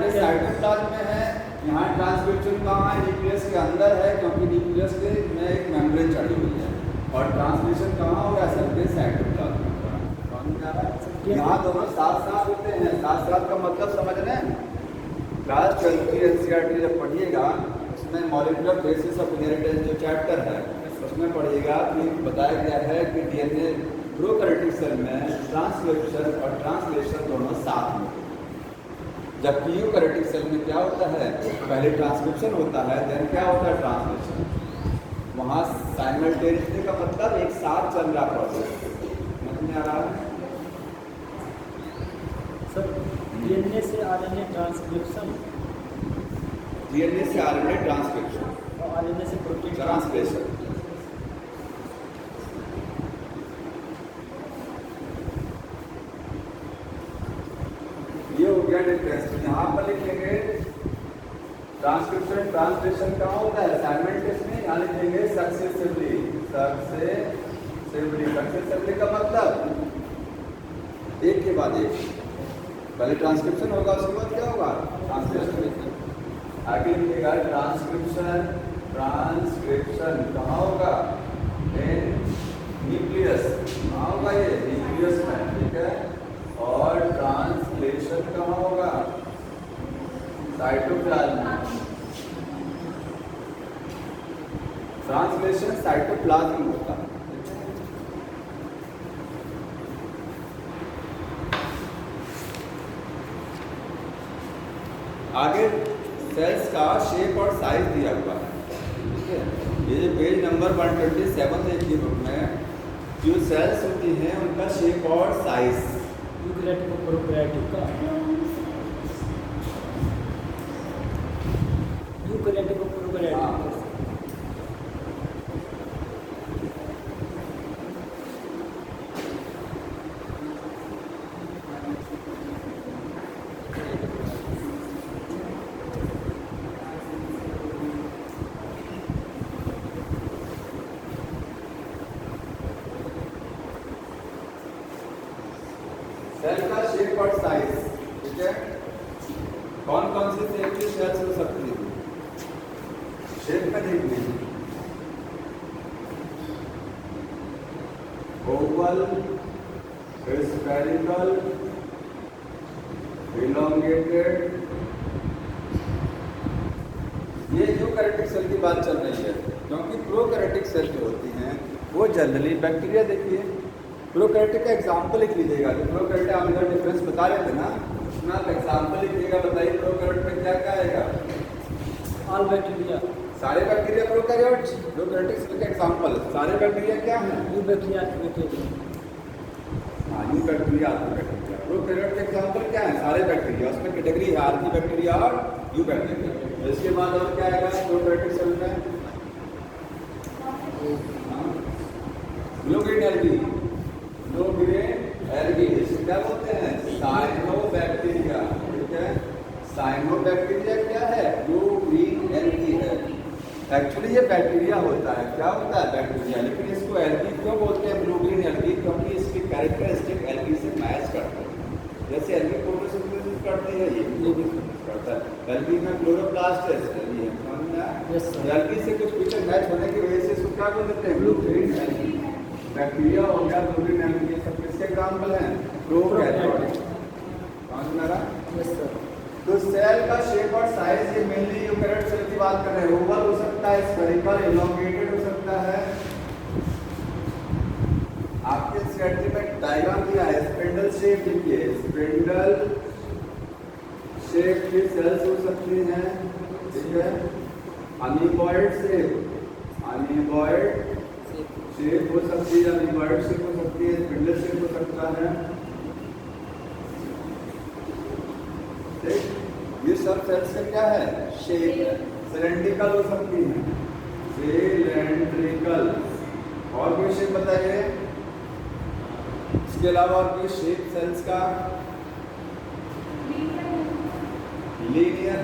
में है। यहाँ ट्रांसक्रिप्शन कहाँ है? न्यूक्लियस के अंदर है, क्योंकि न्यूक्लियस के में एक मेम्ब्रेन चढ़ी हुई है। और ट्रांसलेशन कहाँ होगा? सेल के साइटोप्लाज्म में। समझ में आ रहा है? यहाँ दोनों साथ साथ होते हैं। साथ साथ का मतलब समझ रहे हैं? क्लास 12 की एनसीईआरटी जब पढ़िएगा, उसमें मॉलिक्यूलर बेसिस ऑफ इनहेरिटेंस जो चैप्टर है, उसमें पढ़िएगा कि बताया गया है कि डीएनए प्रोकैरियोटिक सेल में ट्रांसक्रिप्शन और ट्रांसलेशन दोनों साथ में, जबकि यूकैरियोटिक सेल में क्या होता है? पहले ट्रांसक्रिप्शन होता है, देन क्या होता है? ट्रांसलेशन। वहाँ साइमल्टेनियसली का मतलब एक साथ चल रहा प्रोसेस। समझ में आ रहा है? सर डीएनए से आरएनए ट्रांसक्रिप्शन, डीएनए से आरएनए ट्रांसक्रिप्शन और आरएनए से प्रोटीन ट्रांसलेशन। पर लिखेंगे ट्रांसक्रिप्शन ट्रांसलेशन कहाँ होता है? साइमल्टेनियसली, यहाँ लिखेंगे सक्सेसिवली। सक्सेसिवली का मतलब एक के बाद एक, पहले ट्रांसक्रिप्शन होगा उसके बाद क्या होगा? ट्रांसलेशन। आगे लिखेगा ट्रांसक्रिप्शन कहाँ होगा? न्यूक्लियस। कहाँ होगा? ये न्यूक्लियस में, ठीक है। और ट्रांसलेशन कहाँ होगा? साइटोप्लाज्म। ट्रांसलेशन साइटोप्लाज्म में होता है। आगे सेल्स का शेप और साइज दिया हुआ है, ठीक है। ये जो पेज नंबर 127 है की बुक में, जो सेल्स होती हैं उनका शेप और साइज। यूकेरियोटिक और प्रोकैरियोटिक का, यूकेरियोटिक और प्रोकैरियोटिक। सेल का शेप और साइज, ठीक है। कौन कौन सी शेप की सेल्स हो सकती है? शेप में देखिए, ओवल, स्फेरिकल, इलोंगेटेड। ये यूकेरियोटिक सेल की बात चल रही है, क्योंकि प्रोकैरियोटिक सेल जो होती हैं वो जनरली, बैक्टीरिया देखिए, प्रोकैरियोटिक का एग्जाम्पल लिख लीजिएगा। जो प्रोकैरियोटिक आप इधर डिफरेंस बता रहे थे ना, उसमें आप एग्जाम्पल लिखिएगा। बताइए प्रोकैरियोट में क्या क्या आएगा? ऑल बैक्टीरिया, सारे बैक्टीरिया प्रोकैरियोट। प्रोकैरियोटिक सेल का एग्जाम्पल सारे बैक्टीरिया क्या हैं? यू बैक्टीरिया, हाँ, यू बैक्टीरिया, बैक्टीरिया। प्रोकैरियोट के एग्जाम्पल क्या है? सारे बैक्टीरिया। उसमें कैटेगरी है आर्की बैक्टीरिया और यू बैक्टीरिया। इसके बाद और क्या आएगा प्रोकैरियोटिक सेल में? Blue-green algae. ब्लू-ग्रीन एल्गी क्या बोलते हैं? साइनोबैक्टीरिया, ठीक है। साइनोबैक्टीरिया क्या है? ब्लू-ग्रीन एल्गी है। एक्चुअली ये बैक्टीरिया होता है। क्या होता है? बैक्टीरिया। लेकिन इसको एल्गी क्यों बोलते हैं? ब्लू-ग्रीन एल्गी, क्योंकि इसकी कैरेक्टरिस्टिक एल्गी से मैच करते हैं। जैसे एल्गी फोटोसिंथेसिस करती है, ये भी करता है। एल्गी में क्लोरोप्लास्ट है, एल्गी है। एल्गी से कुछ फीचर मैच होने की वजह से इसको क्या बोल देते हैं? Blue-green algae. बैक्टीरिया हो गया, ब्लू-ग्रीन एल्गी, ये सब किसके एग्जाम्पल हैं? प्रोकैरियोटिक। समझ में आ रहा? Yes sir. तो सेल का शेप और साइज, ये मेनली यूकेरियोटिक सेल की बात कर रहे हैं। ओवल हो सकता है, स्फेरिकल, इलोंगेटेड हो सकता है। आपके स्ट्रेटजी में डायग्राम दिया है, स्पिंडल शेप लिखिए। स्पिंडल शेप की सेल्स हो सकती हैं, ठीक है। अमीबॉइड शेप, अमीबॉइड शेप हो सकती है, अमीबॉइड शेप हो सकती है, स्पिंडल शेप हो सकता है। ये सब सेल्स का क्या है? शेप। सिलेंड्रिकल हो सकती है, सिलेंड्रिकल। और कोई शेप बताइए इसके अलावा, और कोई शेप सेल्स का? लीनियर।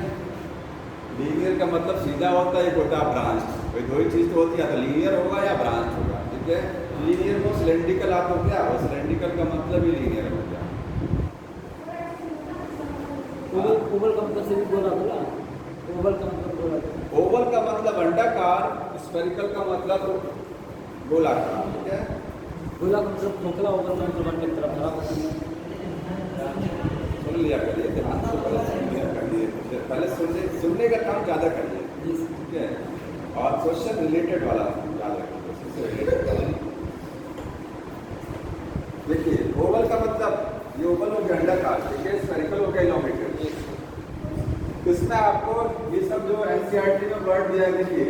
लीनियर का मतलब सीधा होता है, एक होता है ब्रांच। कोई दो ही चीज तो होती है, तो लीनियर होगा या ब्रांच होगा, ठीक है। लीनियर को सिलेंड्रिकल आप हो गया, और सिलेंड्रिकल का मतलब ही लीनियर हो गया। ओवल का मतलब से भी बोला बोला, ओवल का मतलब बोला। ओवल का मतलब अंडाकार, स्फेरिकल का मतलब गोलाकार, ठीक है। गोला का मतलब खोखला, ओवल का मतलब अंडे की तरफ खड़ा होता है। सुन लिया करिए, ध्यान से पहले सुन लिया करिए, पहले सुनने का काम ज़्यादा करिए, ठीक है। और क्वेश्चन रिलेटेड वाला ज़्यादा करिए। देखिए, ओवल का मतलब ये ओवल हो गया अंडाकार, ठीक है। स्फेरिकल हो गया इलोंगेटेड। इसमें आपको ये सब जो एनसीईआरटी में वर्ड दिया है, देखिए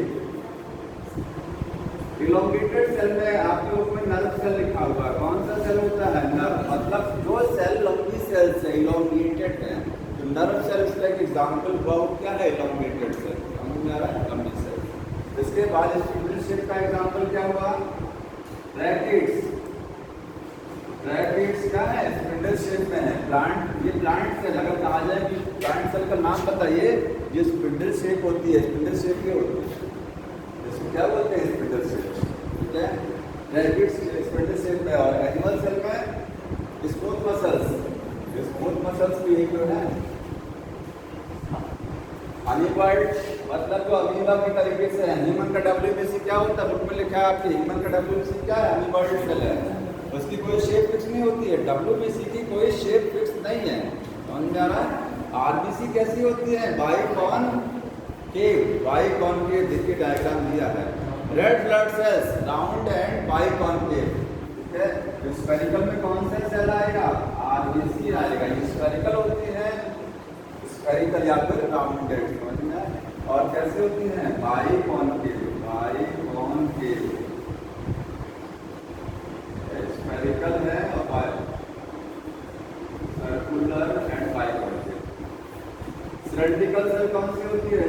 इलोंगेटेड सेल में आपके ऊपर नर्व सेल लिखा हुआ है। कौन सा सेल होता है? नर्व। मतलब जो सेल लंबी सेल्स है, इलोंगेटेड है। तो नर्व सेल्स का एक एग्जाम्पल हुआ वो क्या है? Elongated cell. समझ में आ रहा है? लंबी सेल। इसके बाद स्पिंडल शेप का एग्जाम्पल क्या हुआ? ब्रैकेट्स। ब्रैकेट्स क्या है, स्पिंडल शेप में है। प्लांट, ये प्लांट सेल अगर कहा जाए कि प्लांट सेल का नाम बताइए, ये स्पिंडल शेप होती है। स्पिंडल शेप क्या होती है, इसको क्या बोलते हैं, स्पिंडल शेप, ठीक है। ब्रैकेट्स स्पिंडल शेप में, और एनिमल सेल में स्मूथ मसल्स, स्मूथ मसल्स भी एक जो है। अमीबॉइड मतलब जो अमीबा के तरीके से है। ह्यूमन का WBC क्या होता है, बुक में लिखा है आपके, ह्यूमन का WBC क्या है, अमीबॉइड सेल है। उसकी कोई शेप फिक्स नहीं होती है, WBC की कोई शेप फिक्स नहीं है, समझ में आ रहा है। RBC कैसी होती है, बाइकॉनकेव, बाइकॉनकेव, देखिए डायग्राम दिया है। Red blood cells round and biconcave, ठीक है। स्फेरिकल में कौन सा सेल आएगा, RBC आएगा। ये स्फेरिकल होती है, स्फेरिकल या फिर राउंडेड, समझ में आया। और कैसे होती हैं, बाइकॉनकेव, बाइकॉनकेव, स्फेरिकल है और circular and biconcave. Cylindrical cell कौन सी होती है,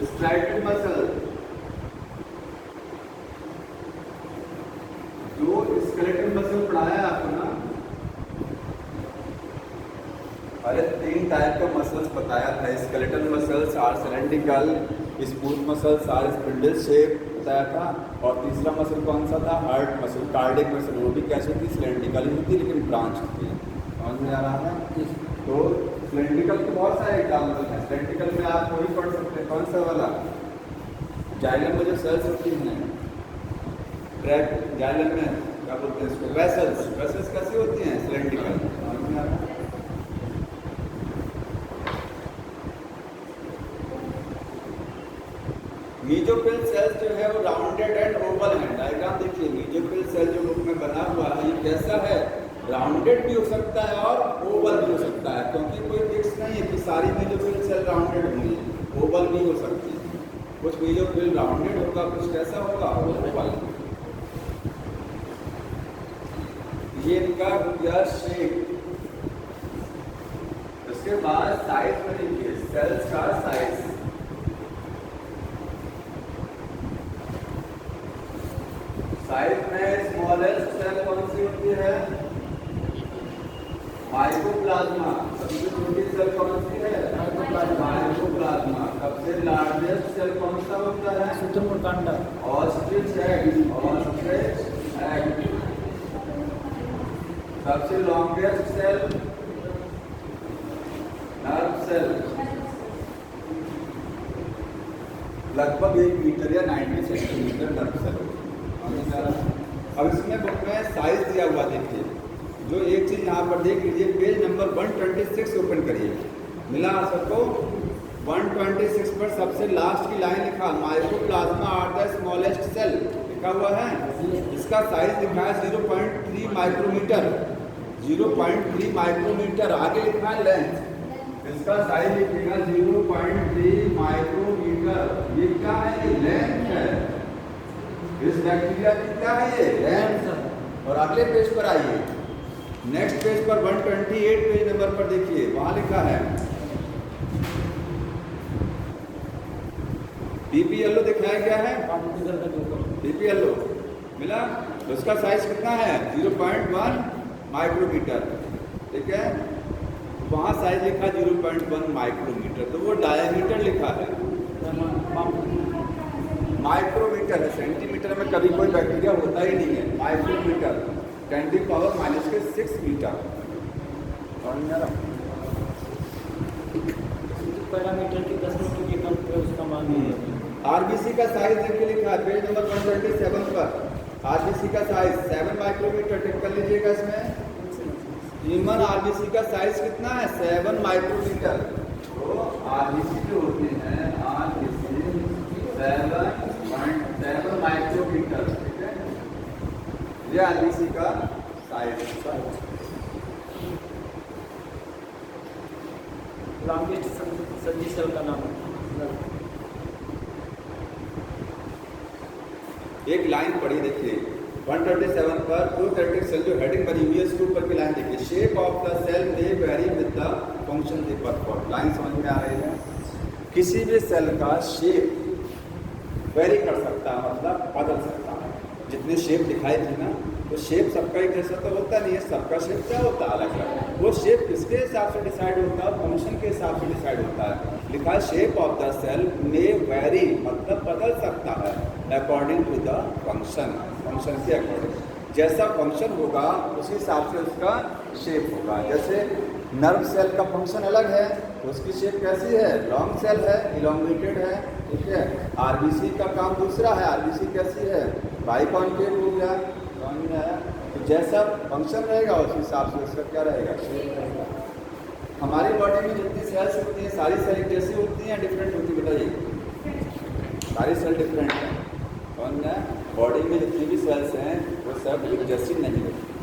स्ट्राइटेड मसल, जो स्केलेटल मसल पढ़ाया आपको ना, अरे 3 टाइप का मसल्स बताया था। Skeletal muscles are cylindrical, smooth muscles are spindle shape बताया था, और तीसरा मसल कौन सा था, हार्ट मसल, कार्डियक मसल। वो भी कैसे होती है, सिलेंड्रिकल ही होती है लेकिन ब्रांच होती है, समझ में आ रहा है। तो सिलेंड्रिकल के बहुत सारे एग्जाम्पल हैं। सिलेंड्रिकल में आप वही पढ़ सकते हैं, कौन सा वाला, जाइलम में जो सेल्स होती हैं, ट्रैक जाइलम में क्या बोलते हैं इसको, वेसल्स, वेसल्स कैसी होती हैं, सिलेंड्रिकल, समझ में आ रहा है। मीजोफिल सेल्स जो है वो राउंडेड एंड ओवल है। डायग्राम देखिए, मीजोफिल सेल जो बुक में बना हुआ है, ये कैसा है, राउंडेड भी हो सकता है और ओवल भी हो सकता है, क्योंकि कोई फिक्स नहीं है कि सारी मीजोफिल सेल राउंडेड होंगी, ओवल भी हो सकती है। कुछ मीजोफिल राउंडेड होगा, कुछ कैसा होगा, ओवल। ये इनका गया शेप। उसके बाद साइज में देखिए, सेल्स का साइज, साइज में स्मॉलेस्ट सेल कौन सी होती है, माइकोप्लाज्मा। सबसे छोटी सेल कौन सी है, माइकोप्लाज्मा। सबसे लार्जेस्ट सेल कौन सा होता है, सूत्रकांड, ऑस्ट्रिच एग, ऑस्ट्रिच एग। सबसे लॉन्गेस्ट सेल नर्व सेल, लगभग 1 मीटर या 90 सेंटीमीटर नर्व सेल। अब इसमें बुक में साइज दिया हुआ देखिए, जो एक चीज यहाँ पर देख लीजिए, पेज नंबर 126 ओपन करिए, मिला सबको। 126 पर सबसे लास्ट की लाइन लिखा, mycoplasma are the smallest cell, लिखा हुआ है। इसका साइज लिखा है 0.3 माइक्रोमीटर, 0.3 माइक्रोमीटर। आगे लिखा है लेंथ, इसका साइज लिखेगा 0.3 माइक्रोमीटर। ये क्या है, लेंथ है इस बैक्टीरिया की, क्या है ये, लेंथ। और अगले पेज पर आइए, नेक्स्ट पेज पर 128 पेज नंबर पर देखिए, वहां लिखा है पीपीएलओ दिखाया गया है, पीपीएलओ मिला। उसका साइज कितना है, 0.1 माइक्रोमीटर, ठीक है। वहां साइज लिखा 0.1 माइक्रोमीटर, तो वो डायमीटर लिखा है, माइक्रोमीटर है। सेंटीमीटर में कभी कोई बैक्टीरिया होता ही नहीं है। Micrometer 10⁻⁶ metre. पैरामीटर की 10 मीटर के कम पे उसका मान नहीं है। आरबीसी का साइज देखिए लिखा है पेज नंबर 127 पर। आरबीसी का साइज 7 माइक्रोमीटर, टिक कर लीजिएगा इसमें। ह्यूमन आरबीसी का साइज कितना है, 7 माइक्रोमीटर। तो आरबीसी जो होते हैं, आरबीसी 7 माइक्रोमीटर, ठीक है। ये आरबीसी का साइज। लॉन्गेस्ट सदी सेल का नाम एक लाइन पढ़ी देखिए 127 पर, प्रोकैरियोटिक सेल जो हेडिंग बनी हुई है इसके ऊपर की लाइन देखिए, shape of the cell may vary with the function they perform. Line समझ में आ रही है। किसी भी सेल का शेप वेरी कर सकता है, मतलब बदल सकता है। जितने शेप दिखाई थी ना, तो शेप सबका एक जैसा तो होता नहीं है, सबका शेप क्या होता है अलग अलग। वो शेप किसके हिसाब से डिसाइड होता है? फंक्शन के हिसाब से डिसाइड होता है। लिखा है shape of the cell may vary, मतलब बदल सकता है according to the function, function के अकॉर्डिंग। जैसा फंक्शन होगा उसी हिसाब से उसका शेप होगा। जैसे नर्व सेल का फंक्शन अलग है तो उसकी शेप कैसी है? लॉन्ग सेल है, इलोंगेटेड है, ठीक है। आरबीसी का काम दूसरा है, आरबीसी कैसी है? बाइकॉन्केव हो गया, समझ में आया? तो जैसा फंक्शन रहेगा उस हिसाब से उसका क्या रहेगा? शेप रहेगा। हमारी बॉडी में जितनी सेल्स होती हैं सारी सेल एक जैसी होती हैं, डिफरेंट होती है? बताइए। सारी सेल डिफरेंट है, समझ में आया? बॉडी में जितनी भी सेल्स हैं वो सब एक जैसी नहीं होती।